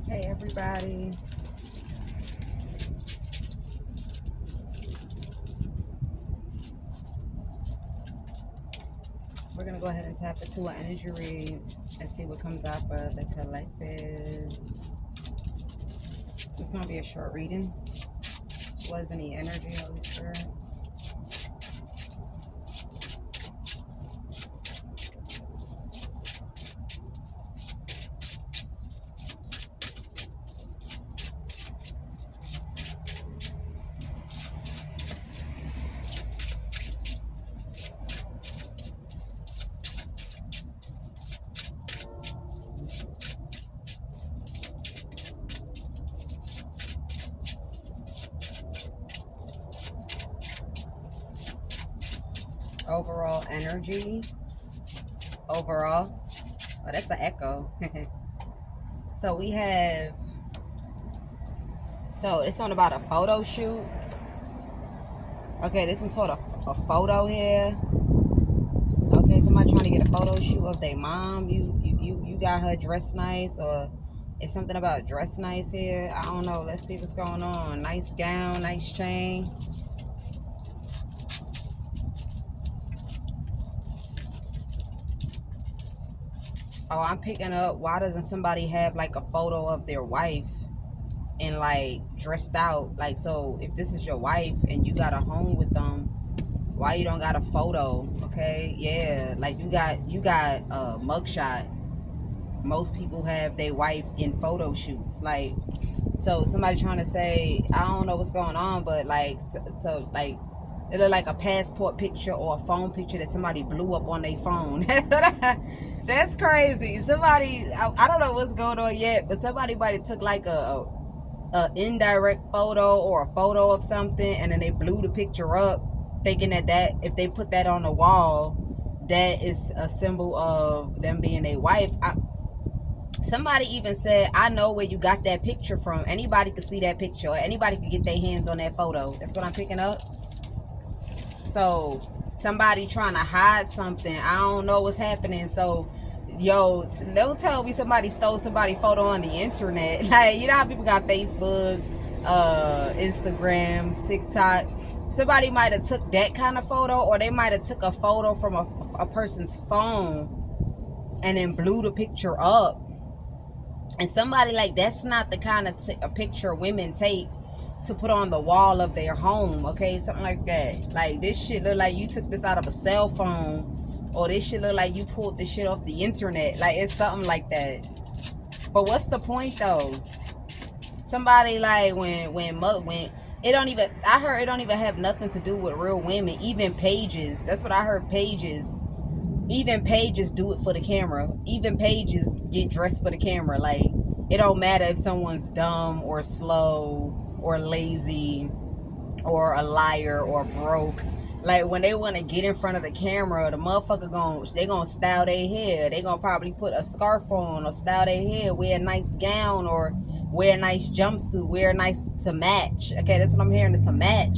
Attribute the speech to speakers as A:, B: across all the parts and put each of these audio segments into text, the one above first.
A: Hey everybody. We're gonna go ahead and tap into an energy read and see what comes out for the collective. It's gonna be a short reading. Was any energy, Holy Spirit? Overall energy. Overall. Oh, that's the echo. So we have. So it's on about a photo shoot. Okay, there's some sort of a photo here. Okay, somebody trying to get a photo shoot of their mom. You got her dressed nice, or it's something about dress nice here. I don't know. Let's see what's going on. Nice gown, nice chain. Oh, I'm picking up, why doesn't somebody have like a photo of their wife and like dressed out? Like, so if this is your wife and you got a home with them, why you don't got a photo? Okay, yeah, like you got a mugshot. Most people have their wife in photo shoots. Like, so somebody trying to say, I don't know what's going on, but like, so like, it look like a passport picture or a phone picture that somebody blew up on their phone. That's crazy. Somebody, I don't know what's going on yet, but somebody might have took like a indirect photo or a photo of something, and then they blew the picture up, thinking that if they put that on the wall, that is a symbol of them being a wife. Somebody even said, I know where you got that picture from. Anybody could see that picture, or anybody could get their hands on that photo. That's what I'm picking up. So somebody trying to hide something. I don't know what's happening. So, yo, don't tell me somebody stole somebody's photo on the internet. Like, you know how people got Facebook, Instagram, TikTok. Somebody might have took that kind of photo, or they might have took a photo from a person's phone and then blew the picture up. And somebody, like, that's not the kind of a picture women take to put on the wall of their home. Okay, something like that. Like, this shit look like you took this out of a cell phone, or this shit look like you pulled this shit off the internet. Like, it's something like that. But what's the point though? Somebody, like, when it don't even, I heard it don't even have nothing to do with real women. Even pages, that's what I heard. Pages, even pages do it for the camera. Even pages get dressed for the camera. Like, it don't matter if someone's dumb or slow or lazy or a liar or broke. Like, when they want to get in front of the camera, the motherfucker gonna style their hair. They gonna probably put a scarf on, or style their hair, wear a nice gown, or wear a nice jumpsuit, wear nice to match. Okay, that's what I'm hearing, to match.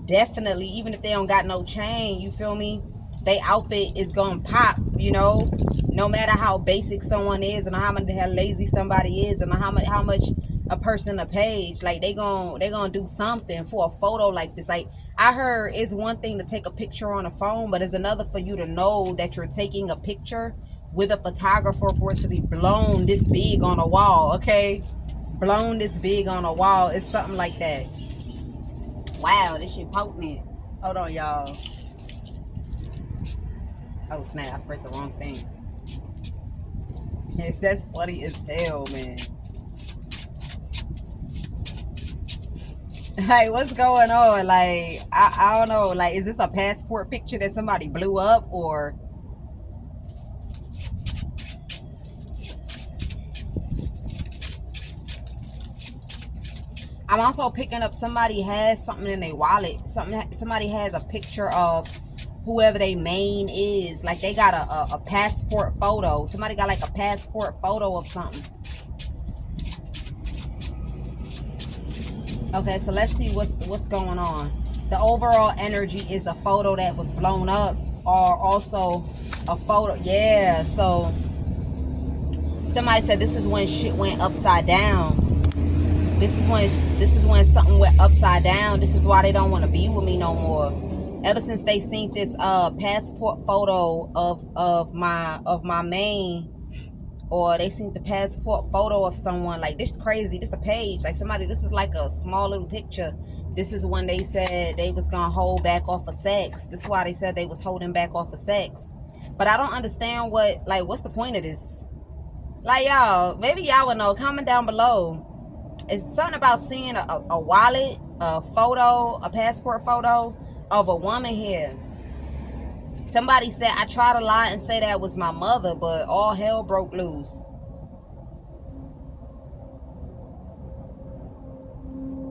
A: Definitely, even if they don't got no chain, you feel me? They outfit is gonna pop, you know. No matter how basic someone is, and how lazy somebody is, and how much a person a page, like they gonna do something for a photo like this. Like, I heard it's one thing to take a picture on a phone, but it's another for you to know that you're taking a picture with a photographer for it to be blown this big on a wall. Okay, blown this big on a wall. It's something like that. Wow, this shit potent. Hold on, y'all. Oh snap, I sprayed the wrong thing. That's funny as hell, man. Like, what's going on? Like, I don't know. Like, is this a passport picture that somebody blew up, or? I'm also picking up somebody has something in their wallet. Somebody has a picture of whoever they main is. Like, they got a passport photo. Somebody got like a passport photo of something. Okay, so let's see what's going on. The overall energy is a photo that was blown up, or also a photo. Yeah, so Somebody said this is when shit went upside down. This is when something went upside down. This is why they don't want to be with me no more. Ever since they seen this passport photo of my main, or they seen the passport photo of someone, like, this is crazy. This is a page, like somebody. This is like a small little picture. This is when they said they was gonna hold back off of sex. This is why they said they was holding back off of sex. But I don't understand what's the point of this? Like, y'all, maybe y'all would know. Comment down below. It's something about seeing a wallet, a photo, a passport photo of a woman here. Somebody said, I tried to lie and say that was my mother, but all hell broke loose.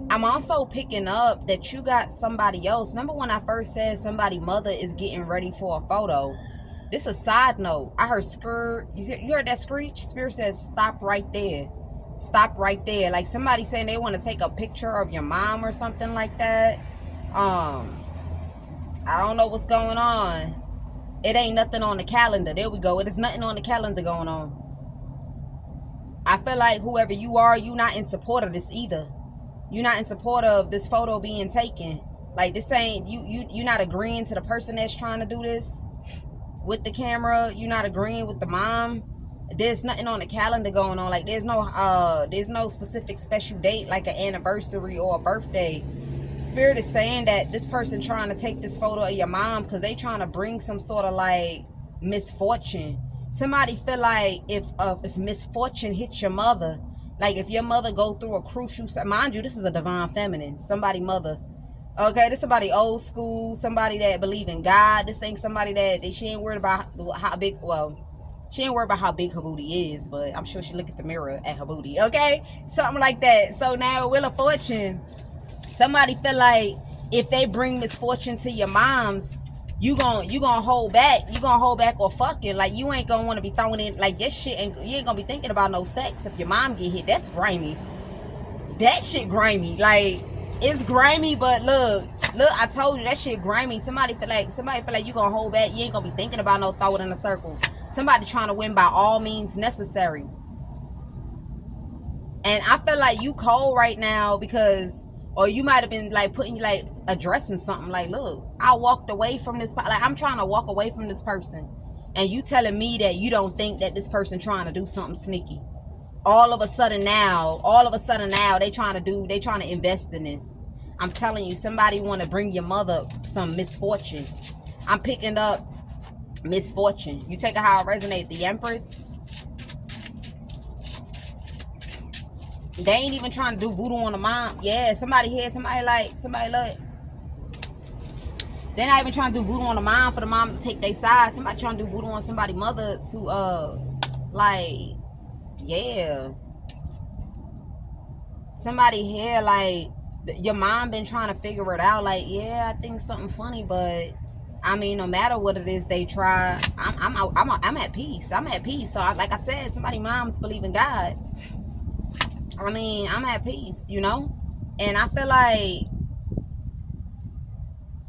A: I'm also picking up that you got somebody else. Remember when I first said somebody's mother is getting ready for a photo? This is a side note. I heard you heard that screech? Spirit says, stop right there. Stop right there. Like somebody saying they want to take a picture of your mom or something like that. I don't know what's going on. It ain't nothing on the calendar. There we go. It is nothing on the calendar going on. I feel like whoever you are, you not in support of this either. You're not in support of this photo being taken. Like, this ain't you not agreeing to the person that's trying to do this with the camera. You're not agreeing with the mom. There's nothing on the calendar going on. Like, there's no specific special date, like an anniversary or a birthday. Spirit is saying that this person trying to take this photo of your mom because they trying to bring some sort of like misfortune. Somebody feel like if misfortune hits your mother, like if your mother go through a crucial, mind you, this is a divine feminine, somebody mother. Okay, this somebody old school, somebody that believe in God. This ain't somebody that she ain't worried about how big, well, she ain't worried about how big her booty is, but I'm sure she look at the mirror at her booty. Okay, something like that. So now, Wheel of Fortune. Somebody feel like if they bring misfortune to your moms, you gonna hold back. You gonna hold back or fucking. Like, you ain't gonna want to be throwing in, like, this shit you ain't gonna be thinking about no sex if your mom get hit. That's grimy. That shit grimy. Like, it's grimy, but look, I told you that shit grimy. Somebody feel like you gonna hold back. You ain't gonna be thinking about no throw it in a circle. Somebody trying to win by all means necessary. And I feel like you cold right now because, or you might have been like addressing something like, look, I walked away from this, like, I'm trying to walk away from this person, and you telling me that you don't think that this person trying to do something sneaky. All of a sudden now they trying to invest in this. I'm telling you, somebody want to bring your mother some misfortune. I'm picking up misfortune. You take it how it resonates. The Empress. They ain't even trying to do voodoo on the mom. Yeah, somebody here, somebody look. They're not even trying to do voodoo on the mom for the mom to take their side. Somebody trying to do voodoo on somebody's mother to, like, yeah. Somebody here, like, your mom been trying to figure it out. Like, yeah, I think something funny, but I mean, no matter what it is they try, I'm at peace. I'm at peace. So, like I said, somebody moms believe in God. I mean, I'm at peace, you know? And I feel like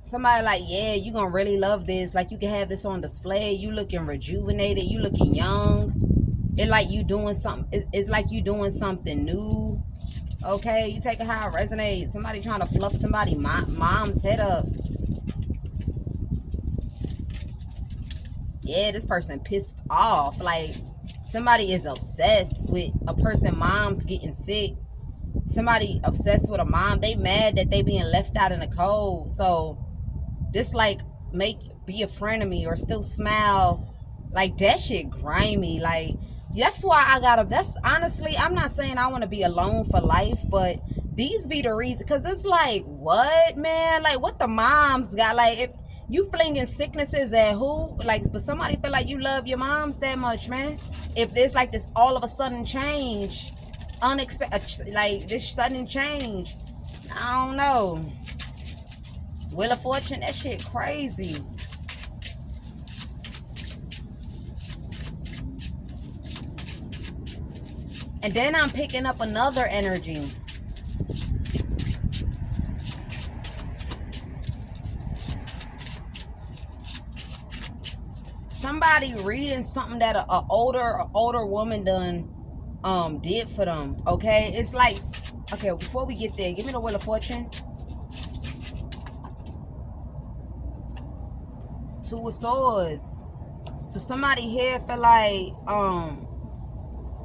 A: somebody like, yeah, you gonna really love this. Like, you can have this on display. You looking rejuvenated. You looking young. It's like you doing something. It's like you doing something new. Okay? You take it how it resonates. Somebody trying to fluff somebody mom's head up. Yeah, this person pissed off. Like, somebody is obsessed with a person mom's getting sick. Somebody obsessed with a mom. They mad that they being left out in the cold. So this, like, be a friend of me or still smile. Like, that shit grimy. Like, that's why that's honestly, I'm not saying I want to be alone for life, but these be the reason. Because it's like, what, man? Like, what the moms got? Like, if you flinging sicknesses at who? Like, but somebody feel like you love your moms that much, man. If there's like this all of a sudden change, unexpected, like this sudden change, I don't know. Wheel of Fortune, that shit crazy. And then I'm picking up another energy. Somebody reading something that a older woman done did for them. Okay, it's like, okay, before we get there, give me the Wheel of Fortune. Two of Swords. So somebody here feel like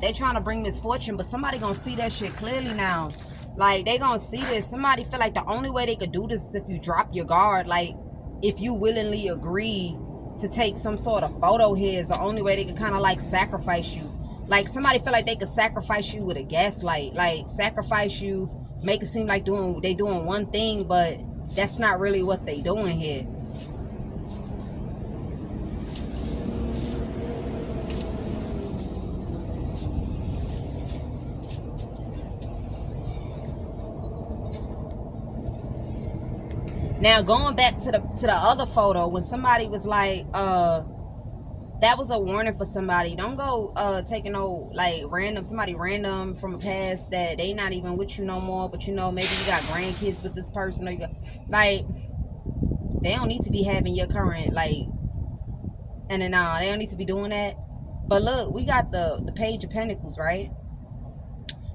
A: they trying to bring misfortune, but somebody gonna see that shit clearly now. Like, they gonna see this. Somebody feel like the only way they could do this is if you drop your guard. Like, if you willingly agree to take some sort of photo here, is the only way they could kind of like sacrifice you. Like, somebody feel like they could sacrifice you with a gaslight. Like, sacrifice you, make it seem like they doing one thing, but that's not really what they doing here. Now, going back to the other photo, when somebody was like, that was a warning for somebody. Don't go taking no like somebody random from a past that they not even with you no more, but you know, maybe you got grandkids with this person, or you got, like, they don't need to be having your current, like, and then they don't need to be doing that. But look, we got the Page of Pentacles, right?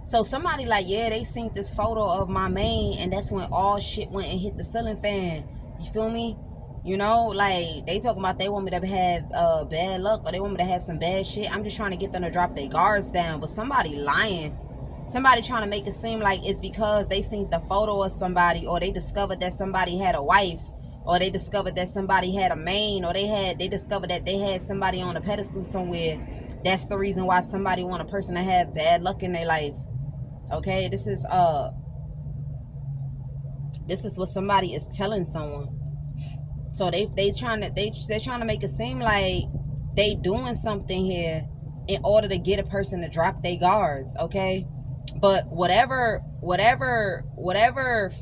A: So somebody like, yeah, they seen this photo of my main, and that's when all shit went and hit the ceiling fan. You feel me? You know, like, they talking about they want me to have bad luck, or they want me to have some bad shit. I'm just trying to get them to drop their guards down. But somebody lying. Somebody trying to make it seem like it's because they seen the photo of somebody, or they discovered that somebody had a wife, or they discovered that somebody had a main, or they discovered that they had somebody on a pedestal somewhere. That's the reason why somebody want a person to have bad luck in their life. Okay, this is what somebody is telling someone. So they're trying to make it seem like they doing something here in order to get a person to drop their guards. Okay, but whatever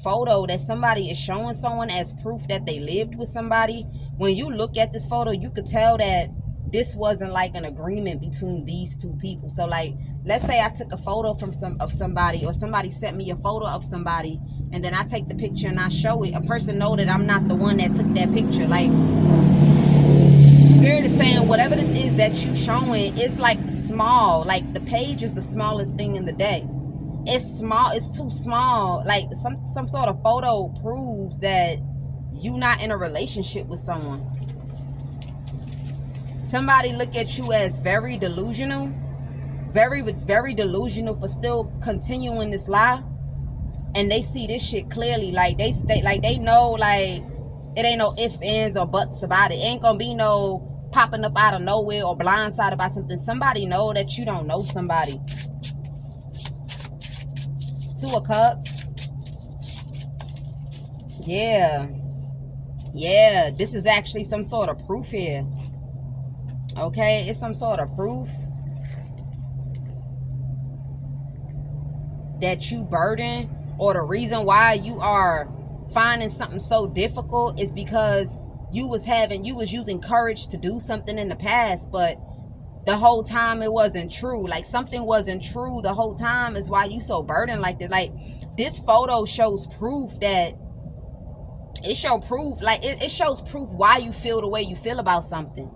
A: photo that somebody is showing someone as proof that they lived with somebody, when you look at this photo, you could tell that this wasn't like an agreement between these two people. So like, let's say I took a photo of somebody, or somebody sent me a photo of somebody, and then I take the picture and I show it. A person know that I'm not the one that took that picture. Like, Spirit is saying whatever this is that you showing is like small. Like, the page is the smallest thing in the deck. It's small. It's too small. Like, some sort of photo proves that you not in a relationship with someone. Somebody look at you as very delusional, very, very delusional for still continuing this lie, and they see this shit clearly. Like, they know, like, it ain't no ifs, ands, or buts about it. It ain't gonna be no popping up out of nowhere or blindsided by something. Somebody know that you don't know somebody. Two of Cups. Yeah, this is actually some sort of proof here. Okay, it's some sort of proof that you burden, or the reason why you are finding something so difficult is because you was using courage to do something in the past, but the whole time it wasn't true. Like, something wasn't true the whole time is why you so burdened like this. Like, this photo shows proof that it shows proof why you feel the way you feel about something.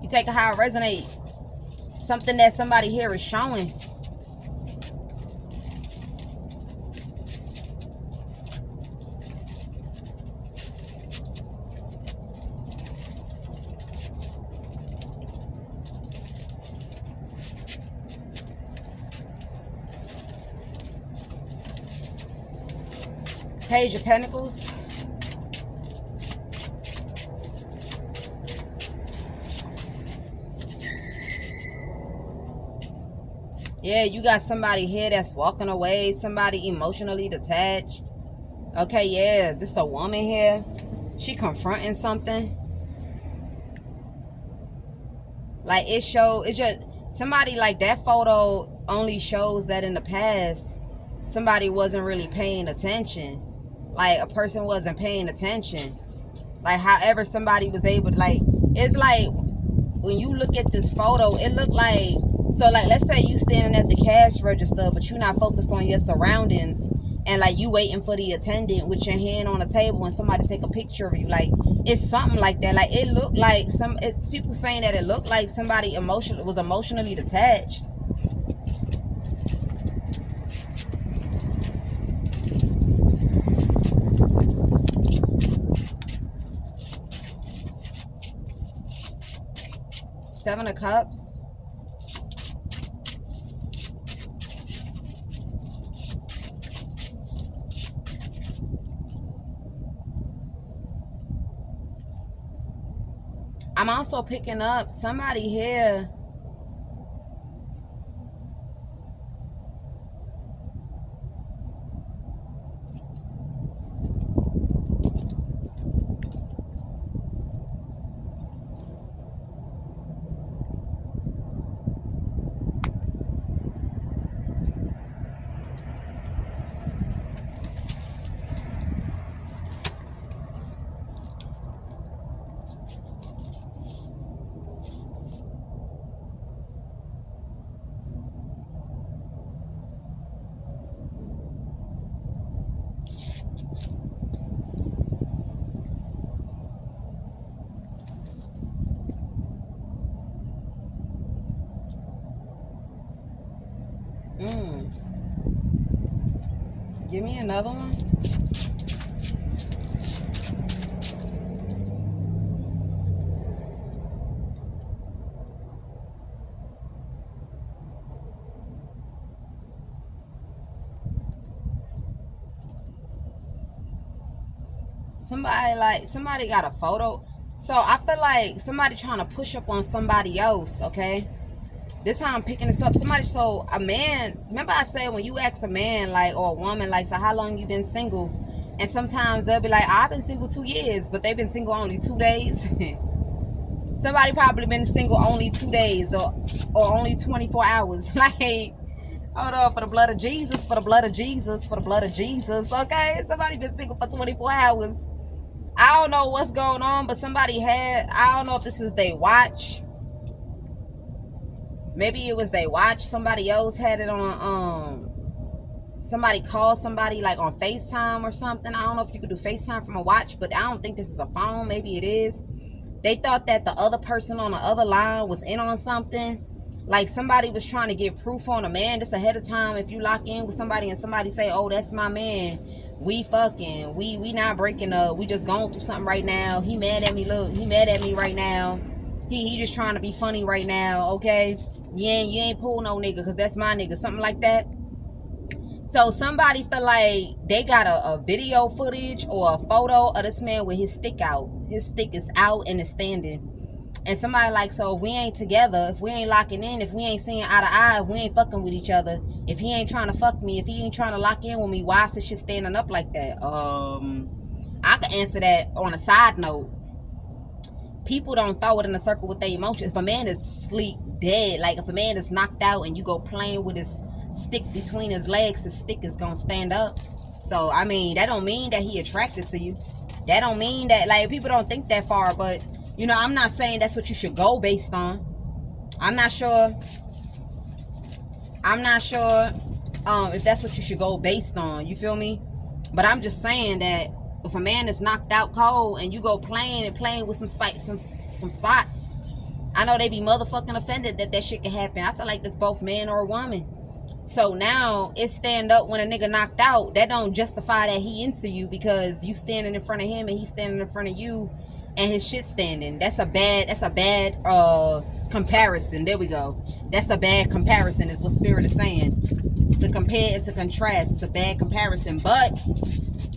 A: You take it how it resonates. Something that somebody here is showing. Page of Pentacles. Yeah, you got somebody here that's walking away, somebody emotionally detached. Okay, yeah, this is a woman here. She confronting something. Like, it's just somebody, like, that photo only shows that in the past somebody wasn't really paying attention. Like, a person wasn't paying attention. Like, however somebody was able to, like, it's like when you look at this photo, it looked like, so like, let's say you standing at the cash register, but you're not focused on your surroundings, and like, you waiting for the attendant with your hand on the table and somebody take a picture of you. Like, it's something like that. Like, it looked like it's people saying that it looked like somebody was emotionally detached. Seven of Cups. I'm also picking up somebody here. Give me another one. Somebody got a photo. So I feel like somebody trying to push up on somebody else, okay? This how I'm picking this up. So a man, remember I said when you ask a man, like, or a woman, like, so how long you been single? And sometimes they'll be like, I've been single 2 years, but they've been single only 2 days. Somebody probably been single only 2 days or only 24 hours. Like, hold on, for the blood of Jesus, for the blood of Jesus, for the blood of Jesus, okay? Somebody been single for 24 hours. I don't know what's going on, but somebody had, I don't know if this is they watch. Maybe it was they watch. Somebody else had it on, somebody called somebody like on FaceTime or something. I don't know if you could do FaceTime from a watch, but I don't think this is a phone. Maybe it is. They thought that the other person on the other line was in on something. Like somebody was trying to get proof on a man. This ahead of time. If you lock in with somebody and somebody say, oh, that's my man. We fucking. We not breaking up. We just going through something right now. He mad at me. Look, he mad at me right now. He just trying to be funny right now, okay? You ain't pull no nigga because that's my nigga. Something like that. So somebody felt like they got a video footage or a photo of this man with his stick out. His stick is out and it's standing. And somebody like, so if we ain't together, if we ain't locking in, if we ain't seeing eye to eye, if we ain't fucking with each other, if he ain't trying to fuck me, if he ain't trying to lock in with me, why is this shit standing up like that? I could answer that on a side note. People don't throw it in a circle with their emotions. If a man is sleep dead, like if a man is knocked out and you go playing with his stick between his legs, the stick is gonna stand up. So I mean, that don't mean that he attracted to you. That don't mean that, like, people don't think that far. But you know, I'm not saying that's what you should go based on. I'm not sure if that's what you should go based on. You feel me? But I'm just saying that if a man is knocked out cold and you go playing with some spots, I know they be motherfucking offended that shit can happen. I feel like that's both man or woman. So now it stand up when a nigga knocked out. That don't justify that he into you because you standing in front of him and he standing in front of you and his shit standing. That's a bad comparison. There we go. That's a bad comparison is what Spirit is saying. To compare and to contrast, it's a bad comparison. But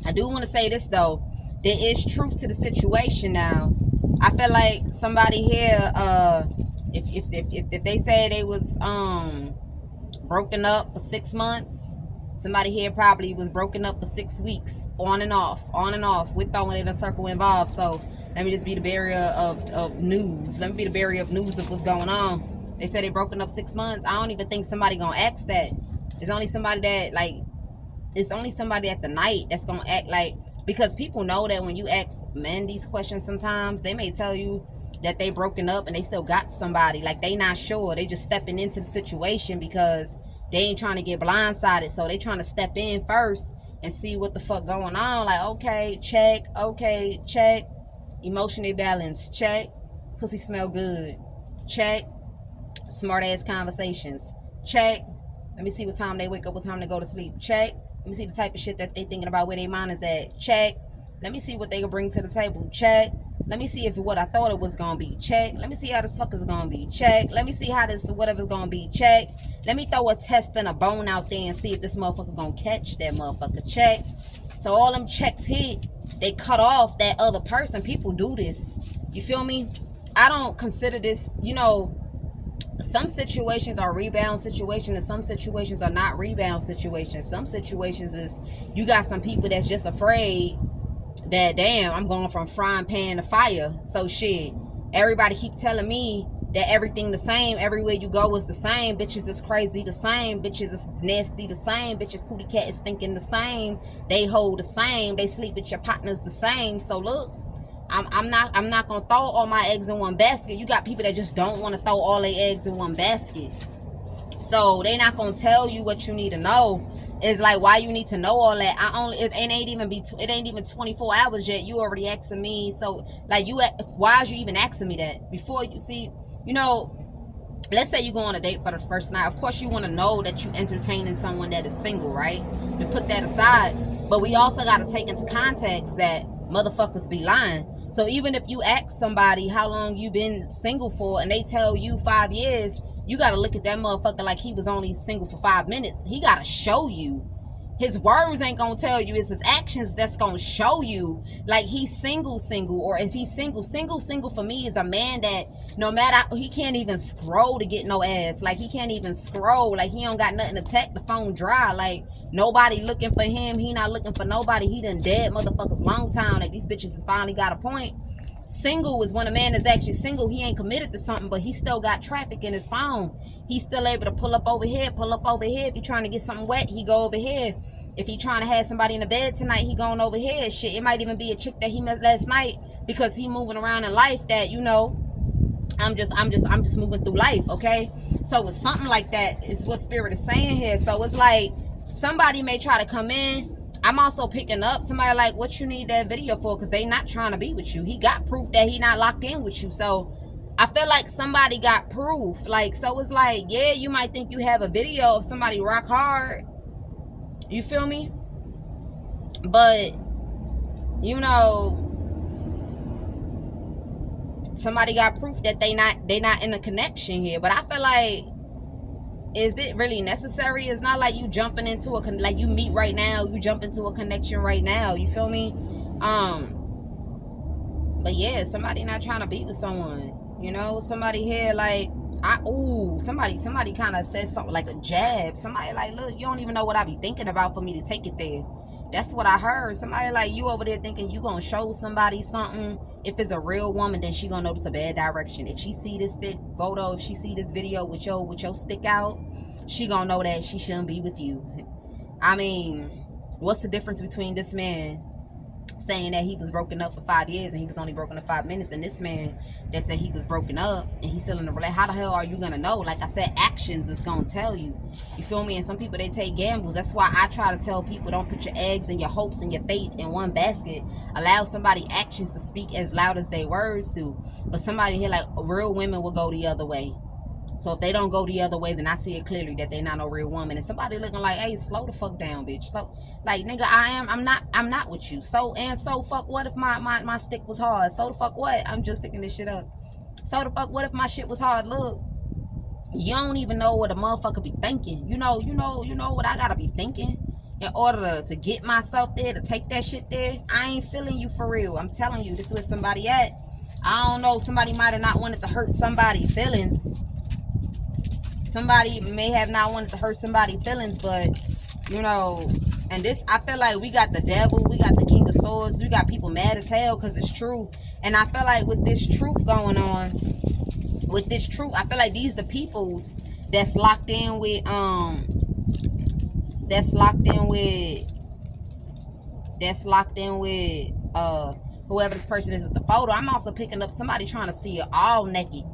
A: I do want to say this though. There is truth to the situation now. I feel like somebody here, if they say they was broken up for 6 months, somebody here probably was broken up for 6 weeks, on and off. We're throwing it in a circle involved. So let me just be the bearer of news. Let me be the bearer of news of what's going on. They said they broken up 6 months. I don't even think somebody gonna ask that. It's only somebody that, like, it's only somebody at the night that's gonna act like, because people know that when you ask men these questions, sometimes they may tell you that they broken up and they still got somebody. Like, they not sure. They just stepping into the situation because they ain't trying to get blindsided. So they trying to step in first and see what the fuck going on. Like, okay, check. Okay, check. Emotionally balanced, check. Pussy smell good, check. Smart ass conversations, check. Let me see what time they wake up, what time they go to sleep, check. Let me see the type of shit that they thinking about, where their mind is at, check. Let me see what they can bring to the table, check. Let me see if what I thought it was gonna be. Check. Let me see how this fucker's gonna be. Check. Let me see how this whatever's gonna be. Check. Let me throw a test and a bone out there and see if this motherfucker's gonna catch that motherfucker. Check. So all them checks hit, they cut off that other person. People do this. You feel me? I don't consider this, you know, some situations are rebound situations and some situations are not rebound situations. Some situations is you got some people that's just afraid that, damn, I'm going from frying pan to fire. So shit, everybody keep telling me that everything the same, everywhere you go is the same. Bitches is crazy the same, bitches is nasty the same, bitches cootie cat is stinking the same, they hold the same, they sleep with your partners the same. So look, I'm not gonna throw all my eggs in one basket. You got people that just don't want to throw all their eggs in one basket. So they not gonna tell you what you need to know. It's like, why you need to know all that? It ain't even 24 hours yet. You already asking me. So like, why is you even asking me that before you see? You know, let's say you go on a date for the first night. Of course, you want to know that you entertaining someone that is single, right? To put that aside, but we also got to take into context that motherfuckers be lying. So even if you ask somebody how long you been single for and they tell you 5 years, you got to look at that motherfucker like he was only single for 5 minutes. He got to show you. His words ain't gonna tell you. It's his actions that's gonna show you. Like, he's single. Or if he's single for me is a man that no matter, he can't even scroll to get no ass. Like, he can't even scroll. Like, he don't got nothing to text. The phone dry. Like, nobody looking for him. He not looking for nobody. He done dead motherfuckers long time. Like, these bitches has finally got a point. Single is when a man is actually single. He ain't committed to something, but he still got traffic in his phone. He's still able to pull up over here. If he trying to get something wet, he go over here. If he trying to have somebody in the bed tonight, he going over here. Shit, it might even be a chick that he met last night because he moving around in life that, you know, I'm just moving through life, okay? So it's something like that is what Spirit is saying here. So it's like somebody may try to come in. I'm also picking up somebody like, what you need that video for? Because they not trying to be with you. He got proof that he not locked in with you. So I feel like somebody got proof. Like, so it's like, yeah, you might think you have a video of somebody rock hard. You feel me? But, you know, somebody got proof that they not in a connection here. But I feel like, is it really necessary? It's not like you jumping into like you meet right now, you jump into a connection right now. You feel me? But yeah, somebody not trying to be with someone. You know, somebody here like, somebody kind of said something like a jab. Somebody like, look, you don't even know what I be thinking about for me to take it there. That's what I heard. Somebody like, you over there thinking you gonna show somebody something. If it's a real woman, then she gonna notice a bad direction. If she see this photo, if she see this video with your stick out, she gonna know that she shouldn't be with you. I mean, what's the difference between this man saying that he was broken up for 5 years and he was only broken up 5 minutes, and this man that said he was broken up and he's still in a relationship? How the hell are you gonna know? Like I said, actions is gonna tell you. You feel me? And some people, they take gambles. That's why I try to tell people, don't put your eggs and your hopes and your faith in one basket. Allow somebody actions to speak as loud as their words do. But somebody here, like, real women will go the other way. So if they don't go the other way, then I see it clearly that they not no real woman. And somebody looking like, hey, slow the fuck down, bitch. Slow, like, nigga, I'm not with you. So fuck what if my stick was hard? So the fuck what? I'm just picking this shit up. So the fuck what if my shit was hard? Look, you don't even know what a motherfucker be thinking. You know what I gotta be thinking in order to get myself there, to take that shit there. I ain't feeling you for real. I'm telling you, this is where somebody at. I don't know, somebody might have not wanted to hurt somebody's feelings. Somebody may have not wanted to hurt somebody's feelings, but, you know, and this, I feel like we got the devil, we got the king of swords, we got people mad as hell because it's true. And I feel like with this truth going on, I feel like these the peoples that's locked in with, whoever this person is with the photo. I'm also picking up somebody trying to see it all naked.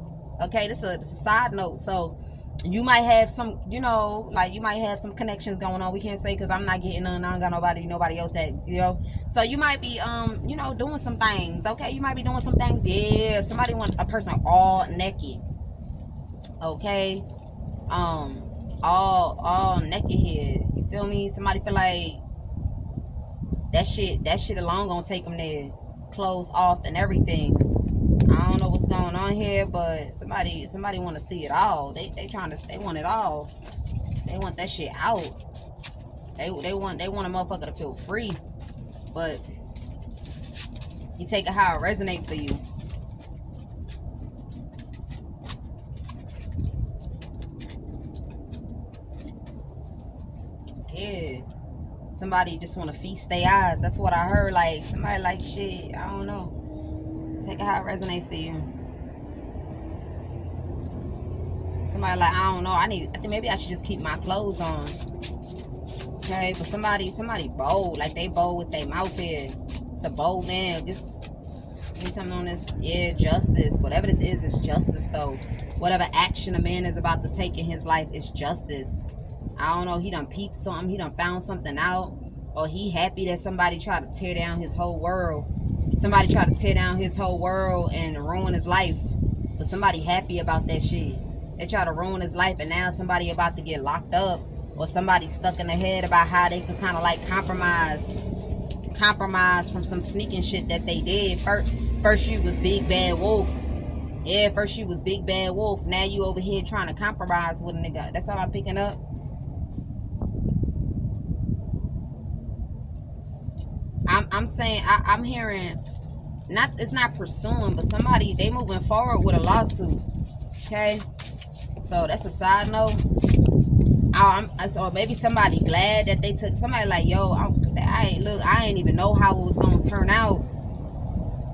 A: Okay, this is a side note. So you might have some, you know, like you might have some connections going on. We can't say because I'm not getting none. I don't got nobody else that, you know. So you might be, you know, doing some things. Okay, you might be doing some things. Yeah, somebody want a person all naked. Okay, all naked here. You feel me? Somebody feel like that shit alone gonna take them there. clothes off and everything. I don't know what's going on here, but somebody want to see it all. They want it all. They want that shit out. They want a motherfucker to feel free. But you take it how it resonates for you. Yeah. Somebody just want to feast their eyes. That's what I heard. Like, somebody like, shit, I don't know. Take it how it resonates for you. Somebody like, I don't know. I think maybe I should just keep my clothes on. Okay, but somebody bold. Like, they bold with their mouth here. It's a bold man. Just need something on this. Yeah, justice. Whatever this is justice, though. Whatever action a man is about to take in his life is justice. I don't know. He done peeped something. He done found something out. Or he happy that somebody tried to tear down his whole world. Somebody tried to tear down his whole world and ruin his life. But somebody happy about that shit. They try to ruin his life, and now somebody about to get locked up. Or somebody stuck in the head about how they could kind of like compromise from some sneaking shit that they did. First you was big bad wolf. Yeah, first you was big bad wolf. Now you over here trying to compromise with a nigga. That's all I'm picking up. I'm saying, I'm hearing, it's not pursuing, but somebody, they moving forward with a lawsuit. Okay, so that's a side note. So maybe somebody glad that they took, somebody like, yo, I ain't even know how it was gonna turn out.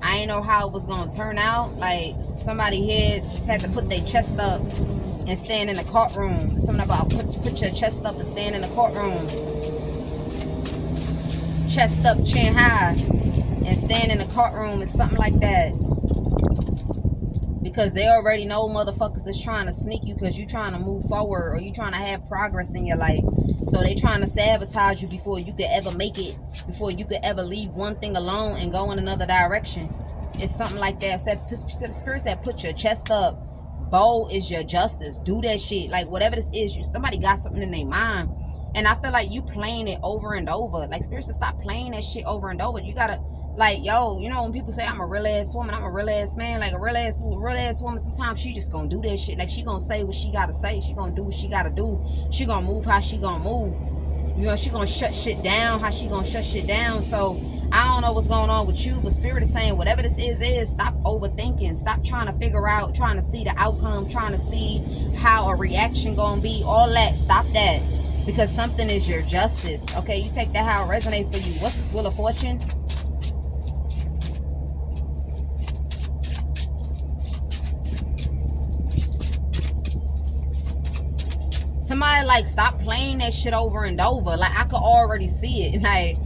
A: I ain't know how it was gonna turn out. Like, somebody here had to put their chest up and stand in the courtroom. Something about put your chest up and stand in the courtroom. Chest up, chin high, and stand in the courtroom and something like that. Because they already know motherfuckers is trying to sneak you because you trying to move forward or you trying to have progress in your life. So they trying to sabotage you before you could ever make it, before you could ever leave one thing alone and go in another direction. It's something like that. Spirit that put your chest up. Bold is your justice. Do that shit. Like, whatever this is, somebody got something in their mind. And I feel like you playing it over and over. Like, Spirit said, stop playing that shit over and over. You gotta, like, yo, you know when people say I'm a real ass woman, I'm a real ass man, like a real ass woman, sometimes she just gonna do that shit. Like, she gonna say what she gotta say. She gonna do what she gotta do. She gonna move how she gonna move. You know, she gonna shut shit down how she gonna shut shit down. So I don't know what's going on with you, but Spirit is saying whatever this is stop overthinking. Stop trying to figure out, trying to see the outcome, trying to see how a reaction gonna be. All that, stop that. Because something is your justice. Okay, you take that how it resonates for you. What's this Wheel of Fortune? Somebody like, stop playing that shit over and over. Like, I could already see it. Like,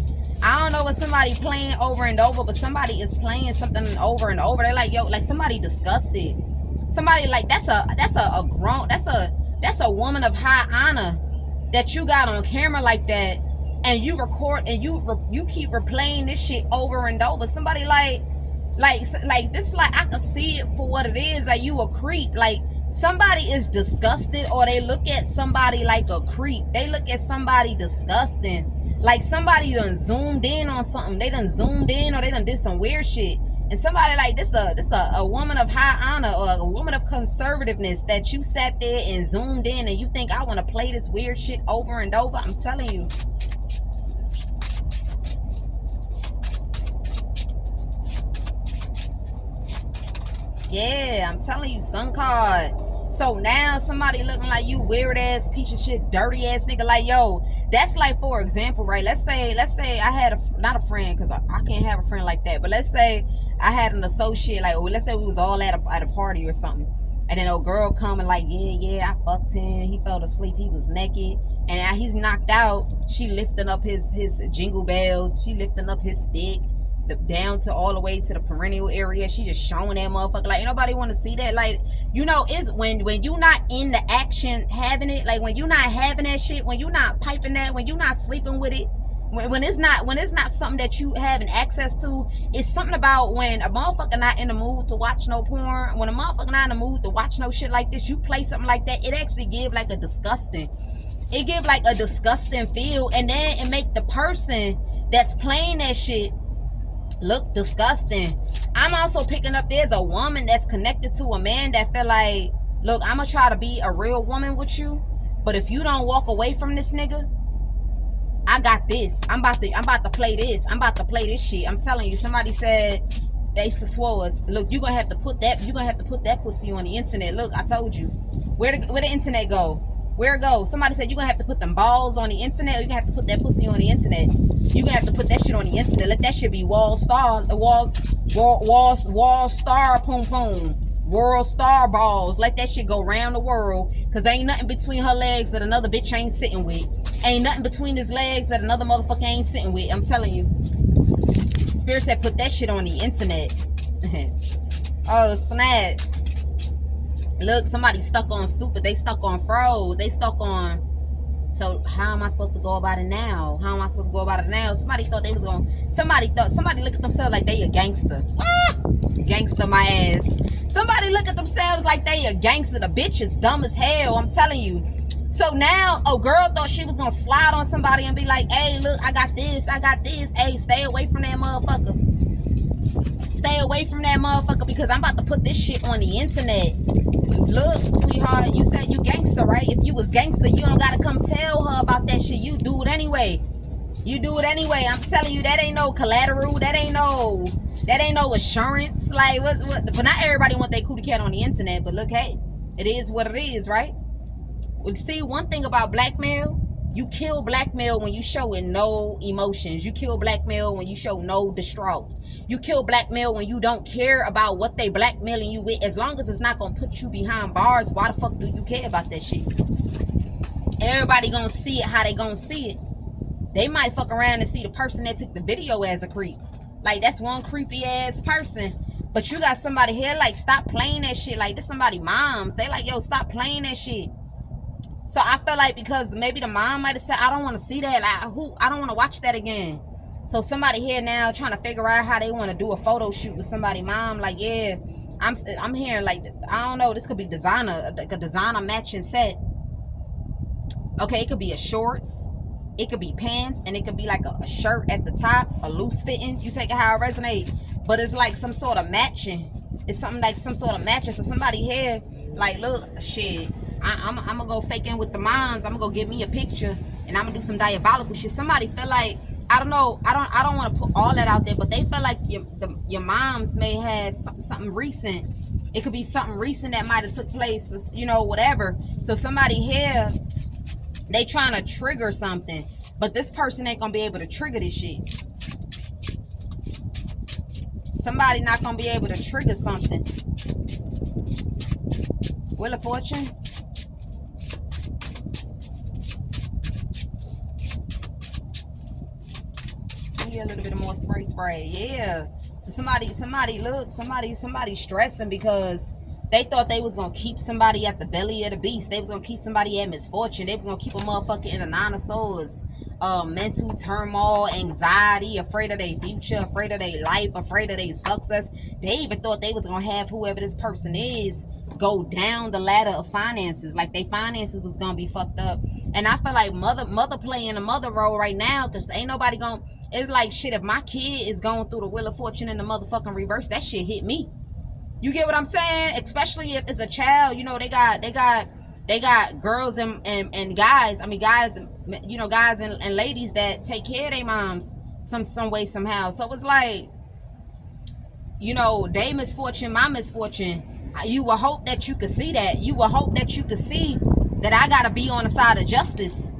A: I don't know what somebody playing over and over, but somebody is playing something over and over. They're like, yo, like somebody disgusted. Somebody like, that's a woman of high honor that you got on camera like that, and you record and you keep replaying this shit over and over. Somebody like this, like, I can see it for what it is. Like, you a creep. Like, somebody is disgusted, or they look at somebody like a creep. They look at somebody disgusting. Like, somebody done zoomed in on something. They done zoomed in, or they done did some weird shit. And somebody like this a woman of high honor, or a woman of conservativeness, that you sat there and zoomed in and you think, I want to play this weird shit over and over. I'm telling you. Yeah, I'm telling you, Sun card. So now somebody looking like you, weird ass piece of shit, dirty ass nigga. Like, yo, that's like, for example, right? Let's say I had not a friend, because I can't have a friend like that, but let's say I had an associate, like, let's say we was all at a party or something, and then a girl come and like, yeah, I fucked him, he fell asleep, he was naked, and now he's knocked out. She lifting up his jingle bells, she lifting up his stick, down to all the way to the perennial area. She just showing that motherfucker. Like, ain't nobody want to see that. Like, you know, it's when you not in the action having it, like when you not having that shit, when you not piping that, when you not sleeping with it, when it's not something that you having access to. It's something about when a motherfucker not in the mood to watch no porn, when a motherfucker not in the mood to watch no shit like this, you play something like that, it actually give like a disgusting feel, and then it make the person that's playing that shit Look disgusting. I'm also picking up there's a woman that's connected to a man that feel like, look, I'm gonna try to be a real woman with you, but if you don't walk away from this nigga, I got this. I'm about to play this. I'm about to play this shit. I'm telling you, somebody said Ace of Swords. Look, you're gonna have to put that pussy on the internet. Look, I told you. Where the internet go? Where it go? Somebody said you're gonna have to put them balls on the internet, or you're gonna have to put that pussy on the internet. You're gonna have to put that shit on the internet. Let that shit be wall star poom poom. World star balls. Let that shit go around the world. Cause there ain't nothing between her legs that another bitch ain't sitting with. Ain't nothing between his legs that another motherfucker ain't sitting with. I'm telling you. Spirit said put that shit on the internet. Oh, snap. Look, somebody stuck on stupid. They stuck on froze. They stuck on. So how am I supposed to go about it now? How am I supposed to go about it now? Somebody thought they was going. Somebody look at themselves like they a gangster. Gangster my ass. Somebody look at themselves like they a gangster. The bitch is dumb as hell. I'm telling you. So now, a girl thought she was gonna slide on somebody and be like, hey, look, I got this. Hey, stay away from that motherfucker. Stay away from that motherfucker because I'm about to put this shit on the internet. Look, sweetheart, you said you gangster, right? If you was gangster, you don't gotta come tell her about that shit. You do it anyway. I'm telling you, that ain't no collateral. That ain't no assurance. Like, what? But not everybody want their cootie cat on the internet. But look, hey, it is what it is, right? See, one thing about blackmail, you kill blackmail when you showing no emotions. You kill blackmail when you show no distraught. You kill blackmail when you don't care about what they blackmailing you with. As long as it's not gonna put you behind bars, why the fuck do you care about that shit? Everybody gonna see it how they gonna see it. They might fuck around and see the person that took the video as a creep. Like, that's one creepy ass person. But you got somebody here like, stop playing that shit. Like, this somebody moms. They like, yo, stop playing that shit. So I feel like because maybe the mom might have said, I don't want to see that. Like, I don't want to watch that again. So somebody here now trying to figure out how they want to do a photo shoot with somebody mom. Like, yeah, I'm hearing like, I don't know. This could be designer, like a designer matching set. Okay, it could be a shorts. It could be pants, and it could be like a shirt at the top, a loose fitting. You take it how it resonates. But it's like some sort of matching. It's something like some sort of matching. So somebody here, like, look, shit. I'm gonna go fake in with the moms. I'm gonna go get me a picture and I'm gonna do some diabolical shit. Somebody feel like, I don't know, I don't want to put all that out there, but they feel like your moms may have something recent. It could be something recent that might have took place, you know, whatever. So somebody here, they trying to trigger something, but this person ain't gonna be able to trigger this shit. Somebody not gonna be able to trigger something. Wheel of Fortune. A little bit more spray. Yeah. So somebody stressing because they thought they was gonna keep somebody at the belly of the beast. They was gonna keep somebody at misfortune. They was gonna keep a motherfucker in the 9 of swords. Mental turmoil, anxiety, afraid of their future, afraid of their life, afraid of their success. They even thought they was gonna have whoever this person is go down the ladder of finances. Like, their finances was gonna be fucked up. And I feel like mother playing a mother role right now, because ain't nobody gonna. It's like, shit, if my kid is going through the Wheel of Fortune in the motherfucking reverse, that shit hit me. You get what I'm saying? Especially if it's a child, you know, they got girls and guys. I mean, guys, you know, guys and ladies that take care of their moms some way, somehow. So it's like, you know, they misfortune, my misfortune. You will hope that you could see that. You will hope that you could see that I gotta be on the side of justice.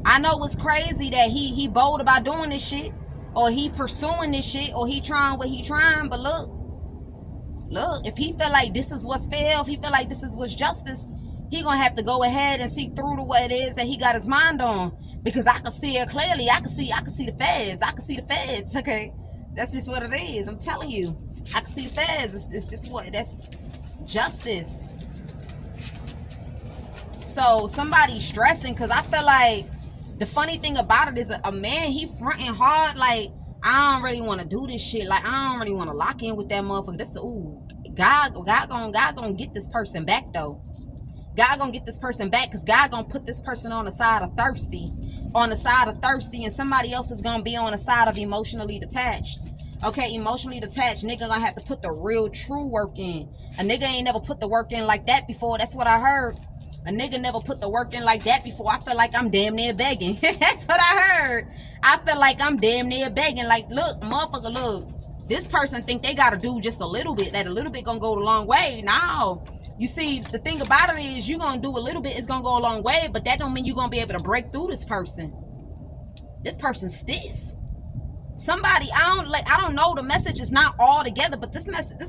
A: I know it's crazy that he bold about doing this shit, or he pursuing this shit, or he trying what he trying. But look, if he feel like this is what's fair, if he feel like this is what's justice, he gonna have to go ahead and see through to what it is that he got his mind on. Because I can see it clearly. I can see the feds. I can see the feds. Okay, that's just what it is. I'm telling you, I can see the feds. It's just what that's justice. So somebody's stressing because I feel like. The funny thing about it is a man, he fronting hard, like, I don't really want to do this shit. Like, I don't really want to lock in with that motherfucker. This, God gonna get this person back, though. God gonna get this person back, because God gonna put this person on the side of thirsty. And somebody else is gonna be on the side of emotionally detached. Okay, emotionally detached. Nigga gonna have to put the real true work in. A nigga ain't never put the work in like that before. That's what I heard. A nigga never put the work in like that before. I feel like I'm damn near begging. That's what I heard. I feel like I'm damn near begging. Like, look, motherfucker, look. This person think they gotta do just a little bit. That a little bit gonna go a long way. No. You see, the thing about it is you gonna do a little bit, it's gonna go a long way, but that don't mean you gonna be able to break through this person. This person's stiff. Somebody, I don't know, the message is not all together, but this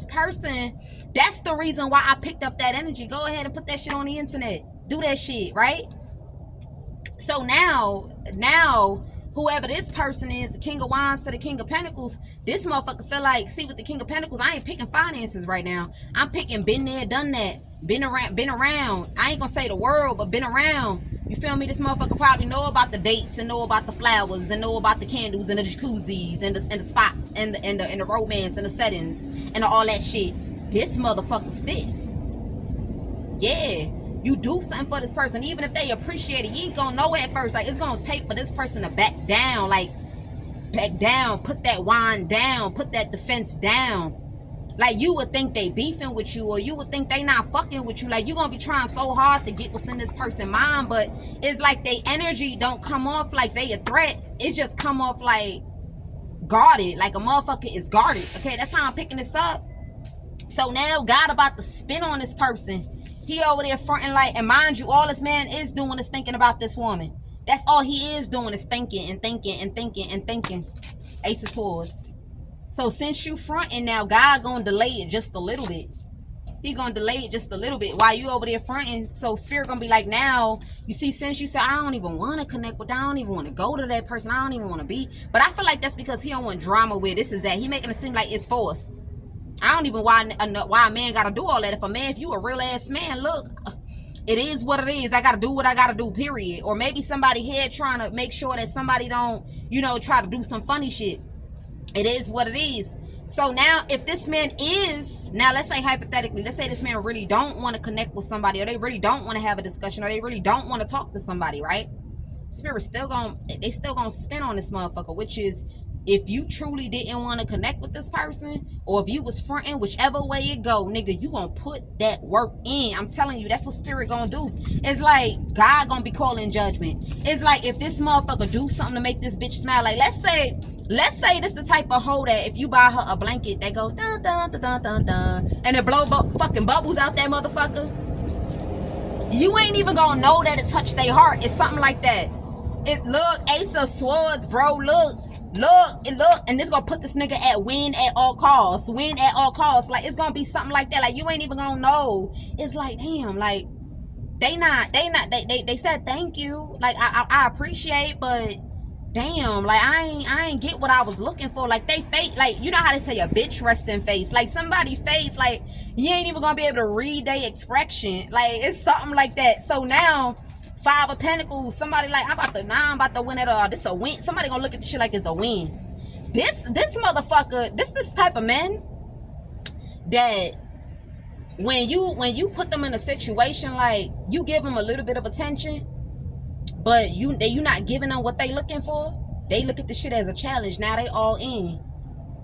A: person, that's the reason why I picked up that energy. Go ahead and put that shit on the internet. Do that shit, right? So now, whoever this person is, the King of Wands to the King of Pentacles, this motherfucker feel like, see, with the King of Pentacles, I ain't picking finances right now. I'm picking been there, done that, been around. I ain't gonna say the world, but been around. You feel me? This motherfucker probably know about the dates and know about the flowers and know about the candles and the jacuzzis and the spots and the romance and the settings and all that shit. This motherfucker stiff. Yeah. You do something for this person, even if they appreciate it, you ain't gonna know at first. Like, it's gonna take for this person to back down, put that wand down, put that defense down. Like, you would think they beefing with you, or you would think they not fucking with you. Like, you gonna be trying so hard to get what's in this person's mind, but it's like they energy don't come off like they a threat. It just come off like guarded, like a motherfucker is guarded. Okay, that's how I'm picking this up. So now God about to spin on this person. He over there fronting like, and mind you, all this man is doing is thinking about this woman. That's all he is doing is thinking and thinking and thinking and thinking. Ace of Swords. So since you fronting now, God gonna delay it just a little bit. He gonna delay it just a little bit while you over there fronting. So Spirit gonna be like, now, you see, since you said, I don't even want to connect with, I don't even want to go to that person, I don't even want to be. But I feel like that's because he don't want drama with this is that. He making it seem like it's forced. I don't even why a man gotta do all that. If you a real ass man, look, it is what it is. I gotta do what I gotta do, period. Or maybe somebody here trying to make sure that somebody don't, try to do some funny shit. It is what it is. So now, if this man is, now let's say hypothetically, let's say this man really don't want to connect with somebody, or they really don't want to have a discussion, or they really don't want to talk to somebody, right? Spirit still gonna spin on this motherfucker, which is, if you truly didn't want to connect with this person, or if you was fronting, whichever way it go, nigga, you gonna put that work in. I'm telling you, that's what Spirit gonna do. It's like God gonna be calling judgment. It's like if this motherfucker do something to make this bitch smile, like let's say this the type of hoe that if you buy her a blanket, they go dun dun dun dun dun dun, and it blow fucking bubbles out that motherfucker. You ain't even gonna know that it touched their heart. It's something like that. Look, Ace of Swords, bro. Look, and this gonna put this nigga at win at all costs. Win at all costs. Like, it's gonna be something like that. Like, you ain't even gonna know. It's like, damn, like, they said thank you. Like, I appreciate, but damn, like, I ain't get what I was looking for. Like, they fake, like, you know how they say a bitch resting face. Like, somebody face, like, you ain't even gonna be able to read their expression. Like, it's something like that. So now, Five of Pentacles, somebody like, I'm about to win it all. This a win. Somebody gonna look at this shit like it's a win. This motherfucker, this type of man that when you put them in a situation, like, you give them a little bit of attention, but you not giving them what they looking for. They look at the shit as a challenge. Now they all in.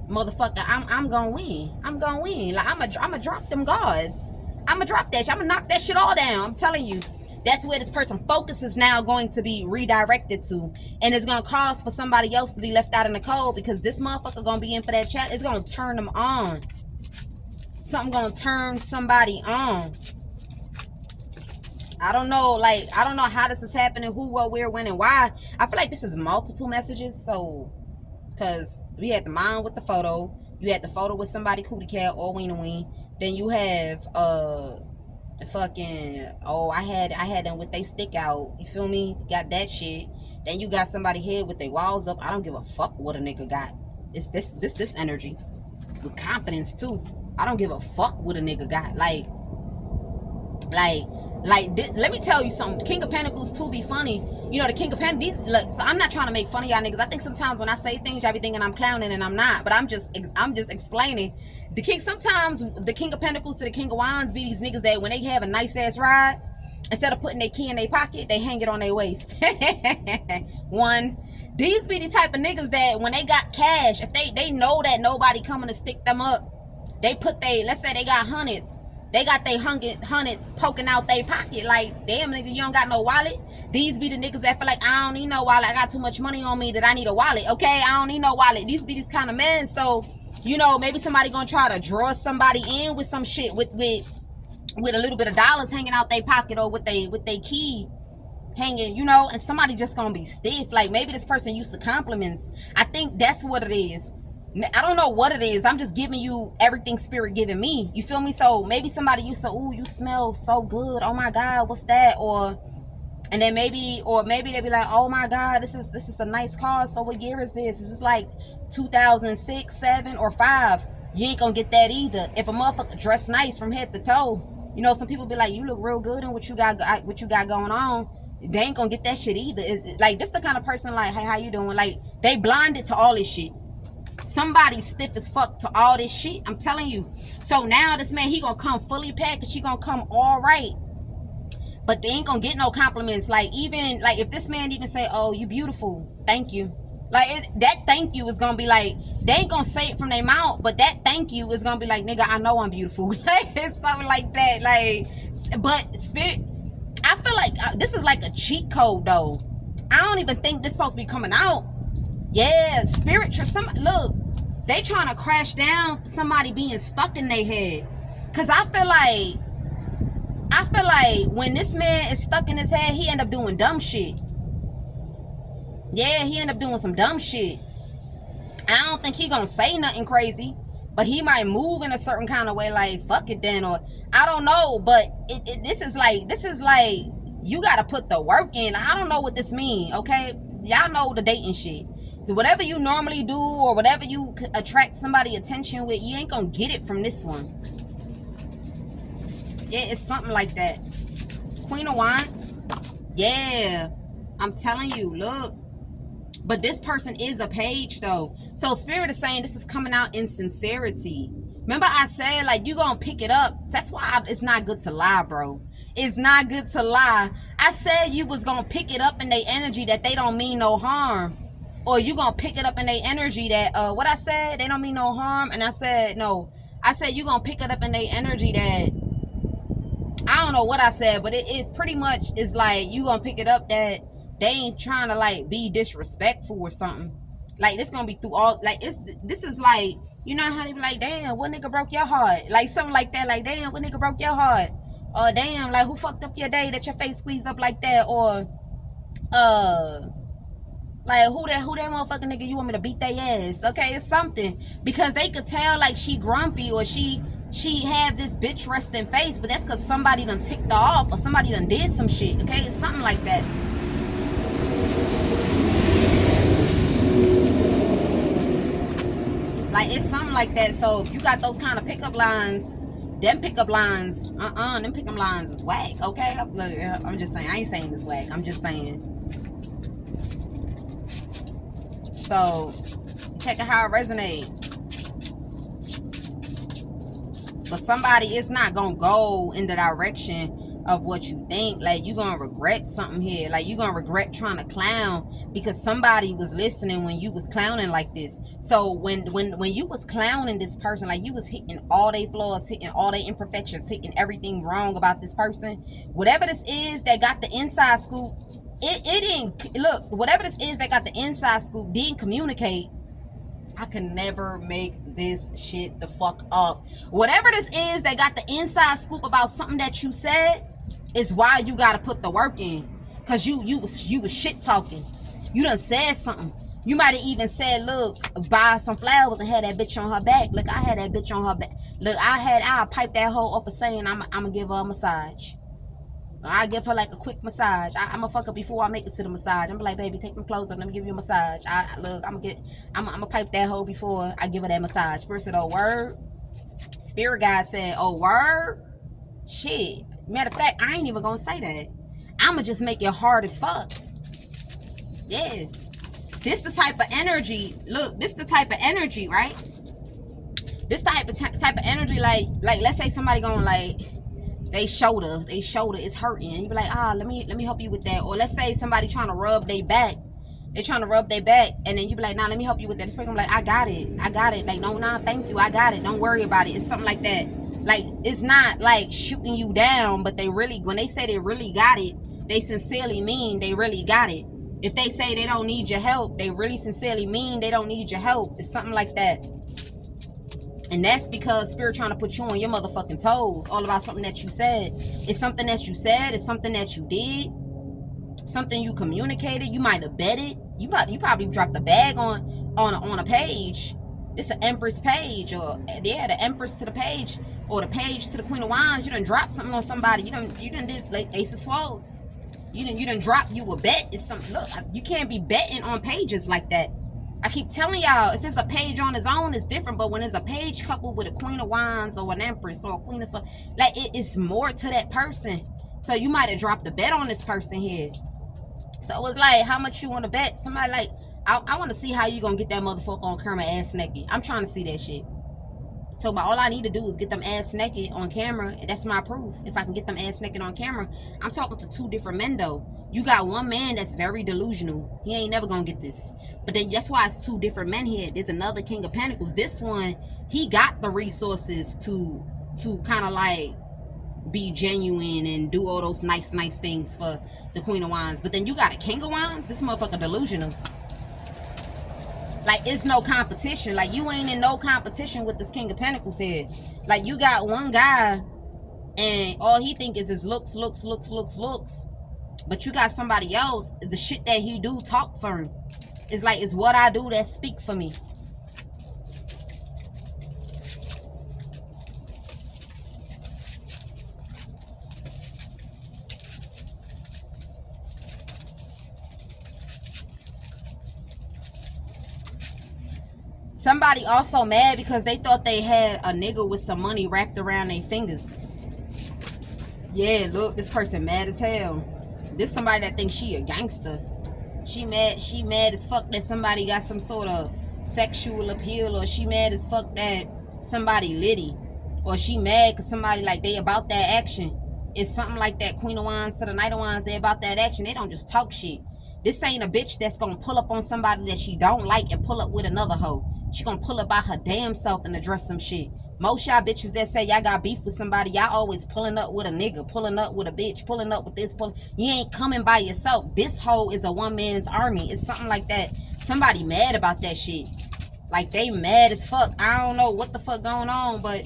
A: Motherfucker, I'm gonna win. I'm gonna win. Like, I'ma drop them guards. I'ma drop that shit. I'ma knock that shit all down. I'm telling you. That's where this person's focus is now going to be redirected to. And it's going to cause for somebody else to be left out in the cold, because this motherfucker going to be in for that chat. It's going to turn them on. Something going to turn somebody on. I don't know how this is happening, who, what, where, when, and why. I feel like this is multiple messages. So, because we had the mind with the photo. You had the photo with somebody cootie cat or ween. Then you have, fucking, I had them with they stick out, you feel me? Got that shit. Then you got somebody here with their walls up. I don't give a fuck what a nigga got. It's this energy with confidence too. I don't give a fuck what a nigga got. Let me tell you something. King of Pentacles too be funny. The King of Pentacles, so I'm not trying to make fun of y'all niggas. I think sometimes when I say things, y'all be thinking I'm clowning, and I'm not. But I'm just explaining. Sometimes the King of Pentacles to the King of Wands be these niggas that when they have a nice ass ride, instead of putting their key in their pocket, they hang it on their waist. One. These be the type of niggas that when they got cash, if they know that nobody coming to stick them up, they put let's say they got hundreds. They got they hundreds poking out their pocket. Like, damn, nigga, you don't got no wallet. These be the niggas that feel like, I don't need no wallet. I got too much money on me that I need a wallet. Okay, I don't need no wallet. These be these kind of men. So, you know, maybe somebody gonna try to draw somebody in with some shit with a little bit of dollars hanging out their pocket, or with they key hanging, you know, and somebody just gonna be stiff. Like, maybe this person used to compliments. I think that's what it is. I don't know what it is. I'm just giving you everything spirit giving me. You feel me? So maybe somebody used to, ooh, you smell so good. Oh my God, what's that? And then maybe they be like, oh my God, this is a nice car. So what year is this? This is like 2006, 7, or 5. You ain't gonna get that either. If a motherfucker dressed nice from head to toe, you know, some people be like, you look real good in what you got going on. They ain't gonna get that shit either. It's like, this the kind of person like, hey, how you doing? Like, they blinded to all this shit. Somebody stiff as fuck to all this shit, I'm telling you. So now this man, he gonna come fully packaged. He gonna come all right, but they ain't gonna get no compliments. Like, even like if this man even say, oh, you beautiful, thank you, like that thank you is gonna be like, they ain't gonna say it from their mouth, but that thank you is gonna be like, nigga, I know I'm beautiful. Like, it's something like that. Like, but spirit, I feel like this is like a cheat code though. I don't even think this supposed to be coming out. Yeah, spiritual. Look, they trying to crash down somebody being stuck in their head. Cause I feel like when this man is stuck in his head, he end up doing dumb shit. Yeah, he end up doing some dumb shit. I don't think he gonna say nothing crazy, but he might move in a certain kind of way, like fuck it then, or I don't know. But this is like you gotta put the work in. I don't know what this mean. Okay, y'all know the dating shit. So whatever you normally do, or whatever you attract somebody attention with, you ain't gonna get it from this one. Yeah, it's something like that. Queen of Wands. Yeah, I'm telling you, look. But this person is a page though. So spirit is saying this is coming out in sincerity. Remember I said, like, you gonna pick it up. That's why it's not good to lie, bro. It's not good to lie. I said you was gonna pick it up in their energy that they don't mean no harm. Or you gonna pick it up in their energy that what I said, they don't mean no harm. And I said no. I said you gonna pick it up in their energy that, I don't know what I said, but it pretty much is like you gonna pick it up that they ain't trying to like be disrespectful or something. Like, this gonna be through all, like, this is like, you know how they be like, damn, what nigga broke your heart? Like something like that. Like, damn, what nigga broke your heart? Or damn, like, who fucked up your day that your face squeezed up like that? Or like, who that motherfucking nigga you want me to beat their ass? Okay, it's something. Because they could tell like she grumpy, or she have this bitch resting face, but that's because somebody done ticked her off, or somebody done did some shit. Okay, it's something like that. Like, it's something like that. So if you got those kind of pickup lines, them pickup lines is whack. Okay, look, I'm just saying. I ain't saying it's whack. I'm just saying. So, check it how it resonates. But somebody is not going to go in the direction of what you think. Like, you're going to regret something here. Like, you're going to regret trying to clown because somebody was listening when you was clowning like this. So, when you was clowning this person, like, you was hitting all their flaws, hitting all their imperfections, hitting everything wrong about this person. Whatever this is that got the inside scoop, it didn't, look, whatever this is that got the inside scoop didn't communicate. I can never make this shit the fuck up. Whatever this is that got the inside scoop about something that you said is why you gotta put the work in. Cause you was shit talking. You done said something. You might have even said, look, buy some flowers and had that bitch on her back. Look, I had that bitch on her back. Look, I'll pipe that hoe up for saying I'm gonna give her a massage. I give her like a quick massage. I'm gonna fuck her before I make it to the massage. I'm like, baby, take them clothes up. Let me give you a massage. I'm gonna pipe that hoe before I give her that massage. Spirit said, oh, word. Spirit guide said, oh, word. Shit. Matter of fact, I ain't even gonna say that. I'm gonna just make it hard as fuck. Yeah. This the type of energy. Look, this the type of energy, right? This type of energy, like let's say somebody going like, they shoulder is hurting. You be like, let me help you with that. Or let's say somebody trying to rub their back. They trying to rub their back, and then you be like, nah, let me help you with that. This person like, I got it. Like, no, nah, thank you, I got it. Don't worry about it. It's something like that. Like, it's not like shooting you down, but they really, when they say they really got it, they sincerely mean they really got it. If they say they don't need your help, they really sincerely mean they don't need your help. It's something like that. And that's because Spirit trying to put you on your motherfucking toes. All about something that you said. It's something that you said. It's something that you did. Something you communicated. You might have betted. You probably dropped a bag on a page. It's an Empress page, or yeah, the Empress to the page, or the page to the Queen of Wands. You done dropped something on somebody. You done did like Ace of Swords. You done drop you a bet. It's something. Look, you can't be betting on pages like that. I keep telling y'all, if it's a page on its own, it's different. But when it's a page coupled with a Queen of Wands or an Empress or a Queen of Swords, like it's more to that person. So you might have dropped a bet on this person here. So it's like, how much you want to bet? Somebody like, I want to see how you gonna get that motherfucker on camera ass naked. I'm trying to see that shit. So all I need to do is get them ass naked on camera. That's my proof. If I can get them ass naked on camera. I'm talking to two different men though. You got one man that's very delusional. He ain't never gonna get this. But then that's why it's two different men here. There's another King of Pentacles. This one, he got the resources to kind of like be genuine and do all those nice things for the Queen of Wands. But then you got a King of Wands. This motherfucker delusional. Like, it's no competition. Like, you ain't in no competition with this King of Pentacles here. Like, you got one guy and all he think is his looks. But you got somebody else, the shit that he do talk for him. It's like, it's what I do that speak for me. Somebody also mad because they thought they had a nigga with some money wrapped around their fingers. Yeah, look, this person mad as hell. This somebody that thinks she a gangster. She mad as fuck that somebody got some sort of sexual appeal, or she mad as fuck that somebody litty, or she mad because somebody like they about that action. It's something like that. Queen of Wands to the Knight of Wands, they about that action. They don't just talk shit. This ain't a bitch that's gonna pull up on somebody that she don't like and pull up with another hoe. She gonna pull up by her damn self and address some shit. Most y'all bitches that say y'all got beef with somebody, y'all always pulling up with a nigga, pulling up with a bitch, pulling up with this, you ain't coming by yourself. This hoe is a one man's army. It's something like that. Somebody mad about that shit. Like, they mad as fuck. I don't know what the fuck going on, but,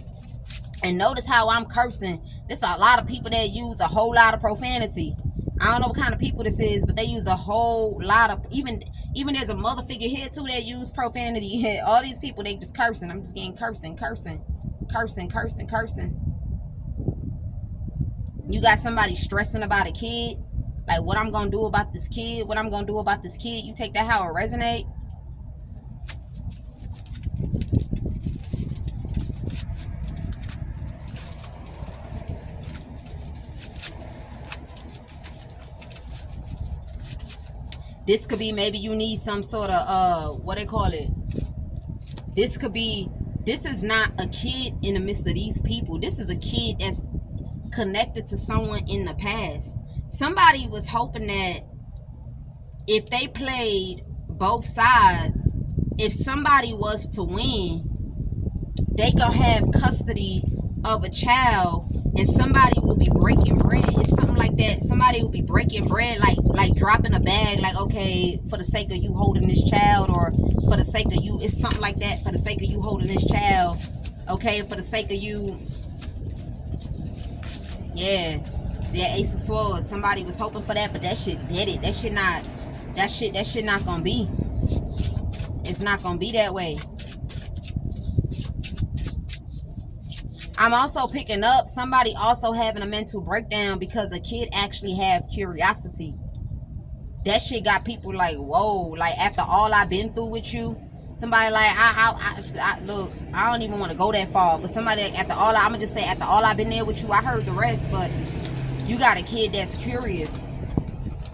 A: and notice how I'm cursing. There's a lot of people that use a whole lot of profanity. I don't know what kind of people this is, but they use a whole lot of, even there's a mother figure here too that use profanity. All these people, they just cursing. I'm just getting cursing. You got somebody stressing about a kid, like what I'm gonna do about this kid, You take that how it resonate. This could be, maybe you need some sort of what they call it. This could be, this is not a kid in the midst of these people. This is a kid that's connected to someone in the past. Somebody was hoping that if they played both sides, if somebody was to win, they could have custody of a child and somebody will be breaking bread. It's something like that. Somebody will be breaking bread, like dropping a bag, like, okay, for the sake of you holding this child, or for the sake of you, it's something like that, for the sake of you holding this child, okay, for the sake of you. Yeah, Ace of Swords. Somebody was hoping for that, but that shit did it. That shit not gonna be. It's not gonna be that way. I'm also picking up somebody also having a mental breakdown because a kid actually have curiosity. That shit got people like, whoa, like after all I've been through with you, somebody like, I look, I don't even want to go that far, but somebody, after all, I'm gonna just say, after all I've been there with you, I heard the rest, but you got a kid that's curious.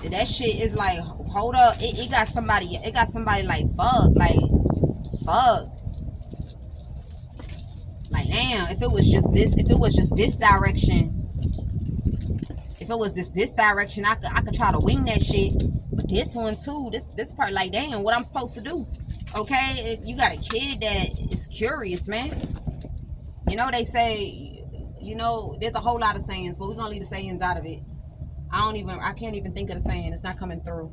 A: That shit is like, hold up, it got somebody like, fuck. Like, damn, if it was just this direction, I could try to wing that shit. But this one too. This part, like, damn, what I'm supposed to do? Okay, you got a kid that is curious, man. You know, they say, you know, there's a whole lot of sayings, but we're gonna leave the sayings out of it. I can't even think of the saying. It's not coming through.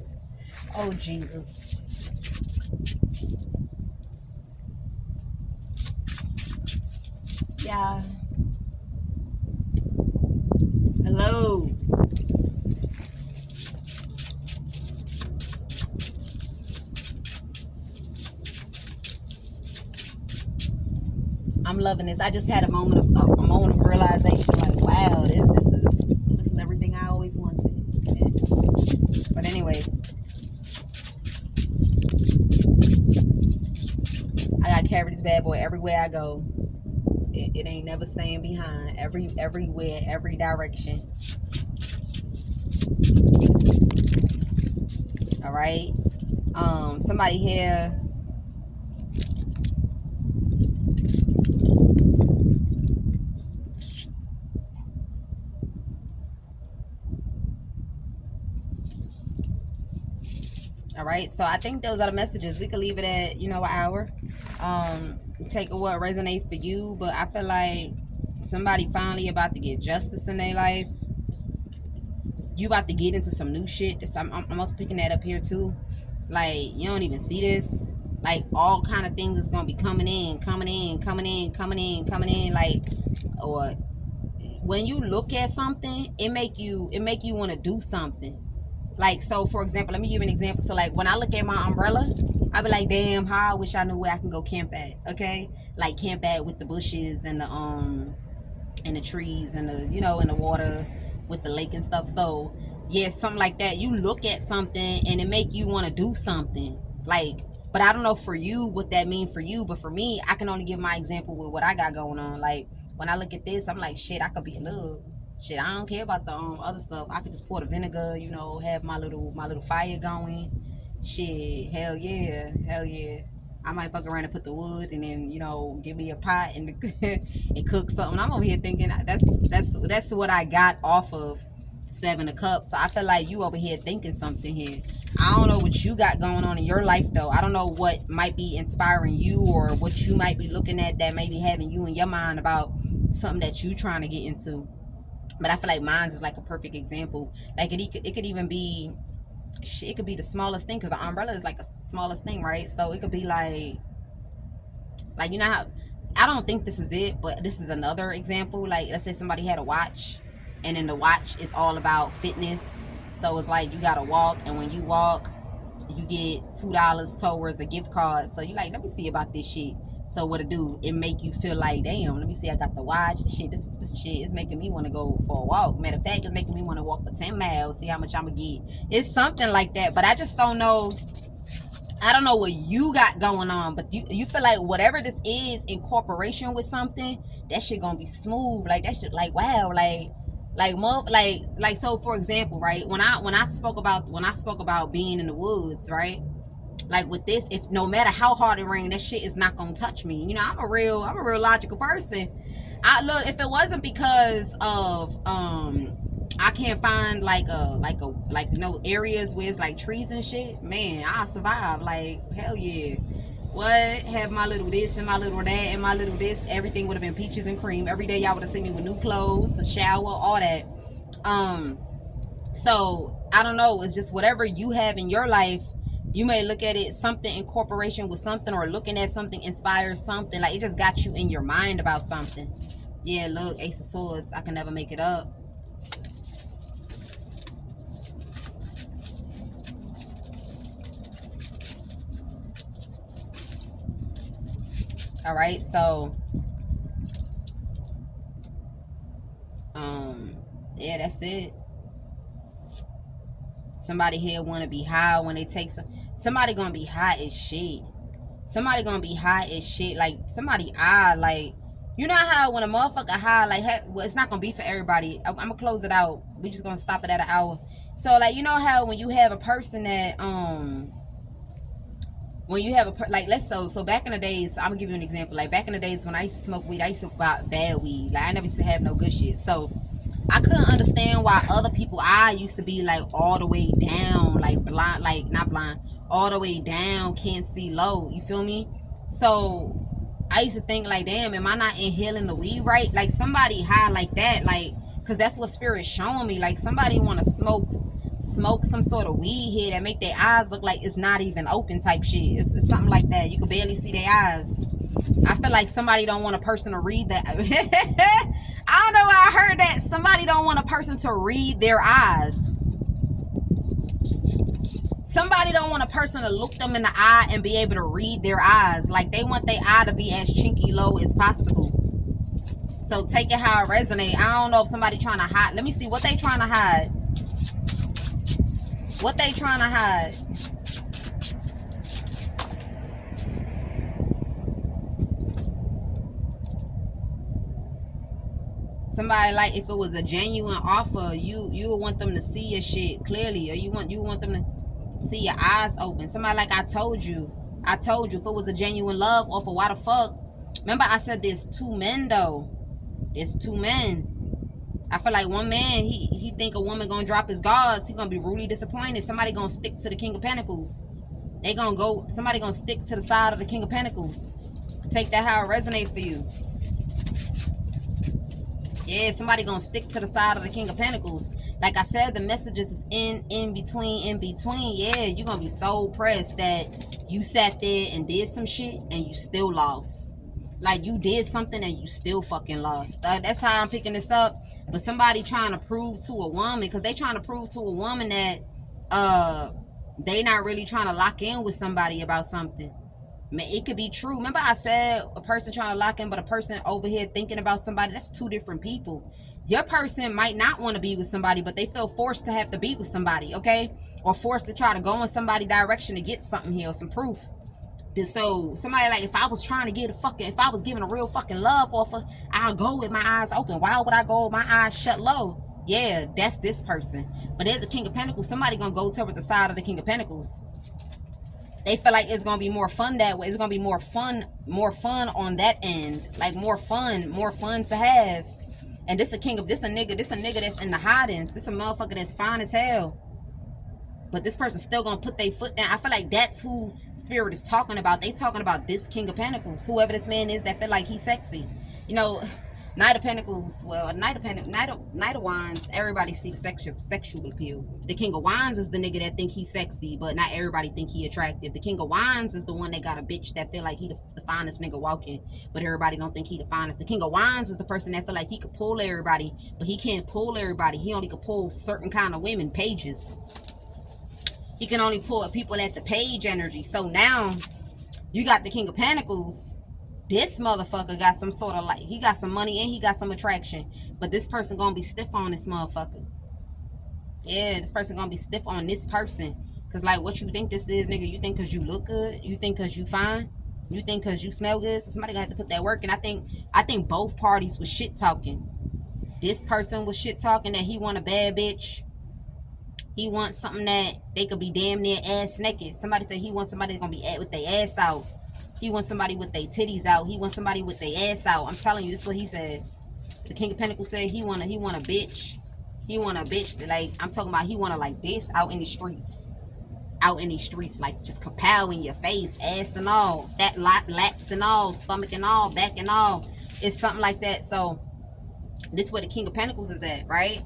A: Oh, Jesus. Yeah. Hello. I'm loving this. I just had a moment of realization, like, wow, this is everything I always wanted. But anyway, I gotta carry this bad boy everywhere I go. It ain't never staying behind. Everywhere, every direction. All right. Somebody here. All right, so I think those are the messages. We could leave it at, you know, an hour. Take what resonates for you, but I feel like somebody finally about to get justice in their life. You about to get into some new shit. I'm also picking that up here too. Like, you don't even see this. Like, all kind of things is gonna be coming in. Like, or when you look at something, it make you want to do something. Like, so for example, let me give you an example. So like, when I look at my umbrella, I be like, damn, how I wish I knew where I can go camp at. Okay, like camp at with the bushes and the trees and the, you know, and the water with the lake and stuff. So yeah, something like that. You look at something and it make you want to do something. Like, but I don't know for you what that means for you, but for me, I can only give my example with what I got going on. Like, when I look at this, I'm like, shit, I could be in love. Shit, I don't care about the other stuff. I could just pour the vinegar, you know, have my little fire going. Shit, hell yeah. I might fuck around and put the wood, and then, you know, give me a pot and and cook something. I'm over here thinking that's what I got off of Seven of Cups. So I feel like you over here thinking something here. I don't know what you got going on in your life though. I don't know what might be inspiring you or what you might be looking at that may be having you in your mind about something that you trying to get into. But I feel like mine is like a perfect example. Like it could even be, it could be the smallest thing, because the umbrella is like the smallest thing, right? So it could be like you know how, I don't think this is it, but this is another example. Like, let's say somebody had a watch, and then the watch is all about fitness. So it's like you gotta walk, and when you walk, you get $2 towards a gift card. So you like, let me see about this shit. So what it do? It make you feel like, damn, let me see, I got the watch. This shit is making me want to go for a walk. Matter of fact, it's making me want to walk for 10 miles, see how much I'm going to get. It's something like that, but I just don't know. I don't know what you got going on, but you feel like whatever this is in corporation with something, that shit going to be smooth. Like, that shit, like, wow, like so for example, right, when I spoke about being in the woods, right, like with this, if no matter how hard it rains, that shit is not gonna touch me. You know, I'm a real logical person. I look, if it wasn't because of I can't find like you know, areas where it's like trees and shit, man, I'll survive. Like, hell yeah. What, have my little this and my little that and my little this, everything would have been peaches and cream. Every day y'all would have seen me with new clothes, a shower, all that. So I don't know, it's just whatever you have in your life. You may look at it, something in corporation with something, or looking at something inspires something. Like, it just got you in your mind about something. Yeah, look, Ace of Swords. I can never make it up. All right, so yeah, that's it. Somebody here want to be high when they take somebody gonna be high as shit. Somebody gonna be high as shit. Like, somebody like, you know how when a motherfucker high, like, well, it's not gonna be for everybody. I'm gonna close it out. We just gonna stop it at an hour. So like, you know how when you have a person that when you have like, let's so back in the days, I'm gonna give you an example. Like, back in the days when I used to smoke weed, I used to buy bad weed. Like, I never used to have no good shit. So I couldn't understand why other people I used to be like all the way down, like blind, like not blind, all the way down, can't see low. You feel me? So I used to think like, damn, am I not inhaling the weed right? Like somebody high like that, like, cause that's what spirit's showing me. Like somebody want to smoke some sort of weed here that make their eyes look like it's not even open type shit. It's something like that. You can barely see their eyes. I feel like somebody don't want a person to read that. I don't know why I heard that. Somebody don't want a person to read their eyes. Somebody don't want a person to look them in the eye and be able to read their eyes. Like they want their eye to be as chinky low as possible. So take it how it resonates. I don't know if somebody trying to hide. Let me see what they trying to hide. What they trying to hide. Somebody like if it was a genuine offer, you would want them to see your shit clearly, or you want them to see your eyes open. Somebody like I told you if it was a genuine love offer, why the fuck? Remember I said there's two men though. There's two men. I feel like one man, he think a woman gonna drop his guards. He gonna be really disappointed. Somebody gonna stick to the King of Pentacles. Somebody gonna stick to the side of the King of Pentacles. Take that how it resonates for you. Yeah, somebody gonna stick to the side of the King of Pentacles. Like I said, the messages is in between. Yeah, you're gonna be so pressed that you sat there and did some shit and you still lost. Like you did something and you still fucking lost. That's how I'm picking this up. But somebody trying to prove to a woman, because they trying to prove to a woman that they not really trying to lock in with somebody about something. It could be true. Remember I said a person trying to lock in, but a person over here thinking about somebody. That's two different people. Your person might not want to be with somebody, but they feel forced to have to be with somebody, okay? Or forced to try to go in somebody's direction to get something here, or some proof. So somebody like, if I was trying to get if I was giving a real fucking love offer, I'll go with my eyes open. Why would I go with my eyes shut low? Yeah, that's this person. But there's a King of Pentacles. Somebody gonna go towards the side of the King of Pentacles. They feel like it's gonna be more fun that way. It's gonna be more fun on that end. Like more fun to have. And this a nigga that's in the hidings. This a motherfucker that's fine as hell. But this person's still gonna put their foot down. I feel like that's who Spirit is talking about. They talking about this King of Pentacles. Whoever this man is that feel like he's sexy. You know, Knight of Pentacles. Well, Knight of Wands. Everybody see the sexual appeal. The King of Wands is the nigga that think he's sexy, but not everybody think he attractive. The King of Wands is the one that got a bitch that feel like he the finest nigga walking, but everybody don't think he the finest. The King of Wands is the person that feel like he could pull everybody, but he can't pull everybody. He only could pull certain kind of women, pages. He can only pull people at the page energy. So now you got the King of Pentacles. This motherfucker got some sort of like, he got some money and he got some attraction. But this person gonna be stiff on this motherfucker. Yeah, this person gonna be stiff on this person. Cause like, what you think this is, nigga? You think cause you look good? You think cause you fine? You think cause you smell good? So somebody gonna have to put that work. And I think both parties was shit talking. This person was shit talking that he want a bad bitch. He wants something that they could be damn near ass naked. Somebody said he wants somebody that's gonna be with their ass out. He wants somebody with their titties out. He wants somebody with their ass out. I'm telling you, this is what he said. The King of Pentacles said he want a bitch. He want a bitch that, like, I'm talking about, he want to like this out in the streets. Out in these streets, like just kapow in your face, ass and all. That laps and all, stomach and all, back and all. It's something like that. So this is where the King of Pentacles is at, right?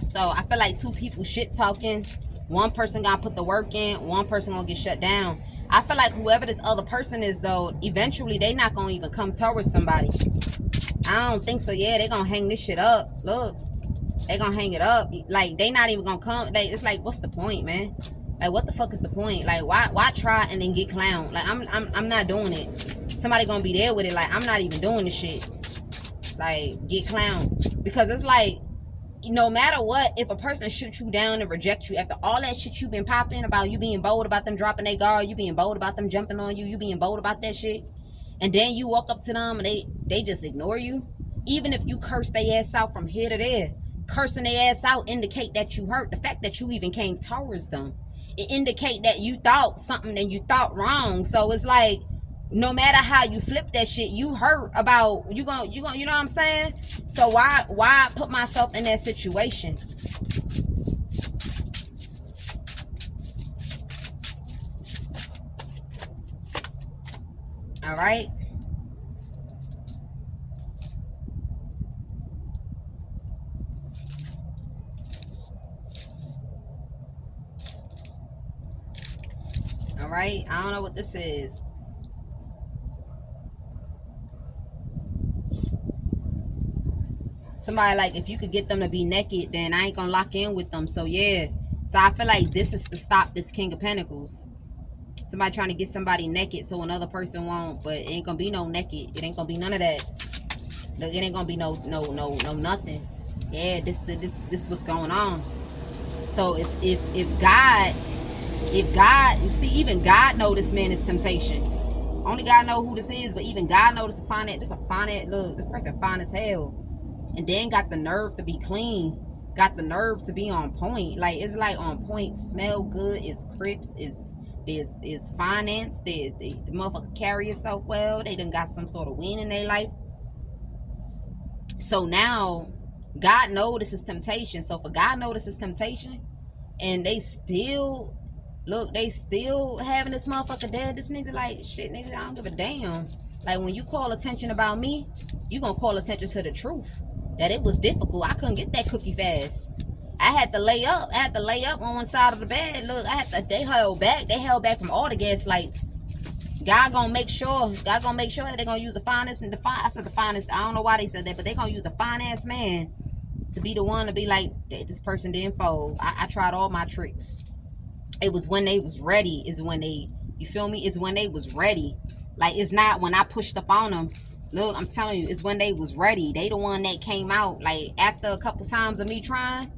A: So I feel like two people shit talking. One person gonna put the work in. One person gonna get shut down. I feel like whoever this other person is, though, eventually they not gonna even come towards somebody. I don't think so. Yeah, they gonna hang this shit up. Look, they gonna hang it up. Like they not even gonna come. Like, it's like, what's the point, man? Like, what the fuck is the point? Like, why try and then get clowned? Like, I'm not doing it. Somebody gonna be there with it. Like, I'm not even doing this shit. Like, get clowned, because it's like, no matter what, if a person shoots you down and rejects you after all that shit you been popping about, you being bold about them dropping their guard, you being bold about them jumping on you, you being bold about that shit, and then you walk up to them and they just ignore you, even if you curse their ass out from here to there, cursing their ass out indicate that you hurt. The fact that you even came towards them, it indicate that you thought something and you thought wrong. So it's like, no matter how you flip that shit, you hurt about you know what I'm saying? So why put myself in that situation? All right. All right. I don't know what this is. Somebody like, if you could get them to be naked, then I ain't gonna lock in with them. So yeah. So I feel like this is to stop this King of Pentacles. Somebody trying to get somebody naked so another person won't, but it ain't gonna be no naked. It ain't gonna be none of that. Look, it ain't gonna be no nothing. Yeah, this what's going on. So if God, see, even God know this man is temptation. Only God know who this is, but even God know this a finance. Look, this person fine as hell. And then got the nerve to be clean. Got the nerve to be on point. Like, it's like on point. Smell good. It's Crips. It's finance. The motherfucker carry yourself well. They done got some sort of win in their life. So now, God know this is temptation. So for God know this is temptation, and they still, look, they still having this motherfucker dead. This nigga like, shit, nigga, I don't give a damn. Like, when you call attention about me, you gonna call attention to the truth. That it was difficult. I couldn't get that cookie fast. I had to lay up. On one side of the bed. Look, they held back. They held back from all the gaslights. God gonna make sure that they're gonna use the finest and I said the finest. I don't know why they said that, but they gonna use the finance man to be the one to be like, this person didn't fold. I tried all my tricks. It was when they was ready. Is when they, you feel me? It's when they was ready. Like, it's not when I pushed up on them. Look, I'm telling you, it's when they was ready. They the one that came out. Like, after a couple times of me trying,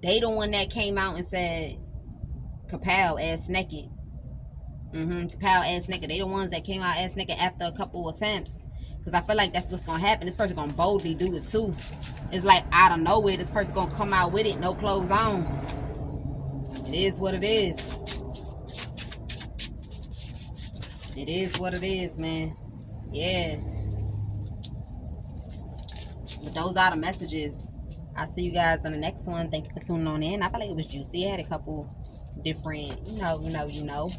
A: they the one that came out and said, Kapow, ass naked. Kapow, ass naked. They the ones that came out ass naked after a couple attempts. Because I feel like that's what's going to happen. This person going to boldly do it too. It's like out of nowhere, this person going to come out with it, no clothes on. It is what it is. It is what it is, man. Yeah. But those are the messages. I'll see you guys on the next one. Thank you for tuning on in. I feel like it was juicy. I had a couple different, you know.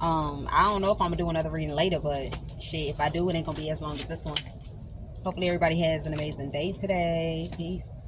A: I don't know if I'm gonna do another reading later, but shit, if I do, it ain't gonna be as long as this one. Hopefully everybody has an amazing day today. Peace.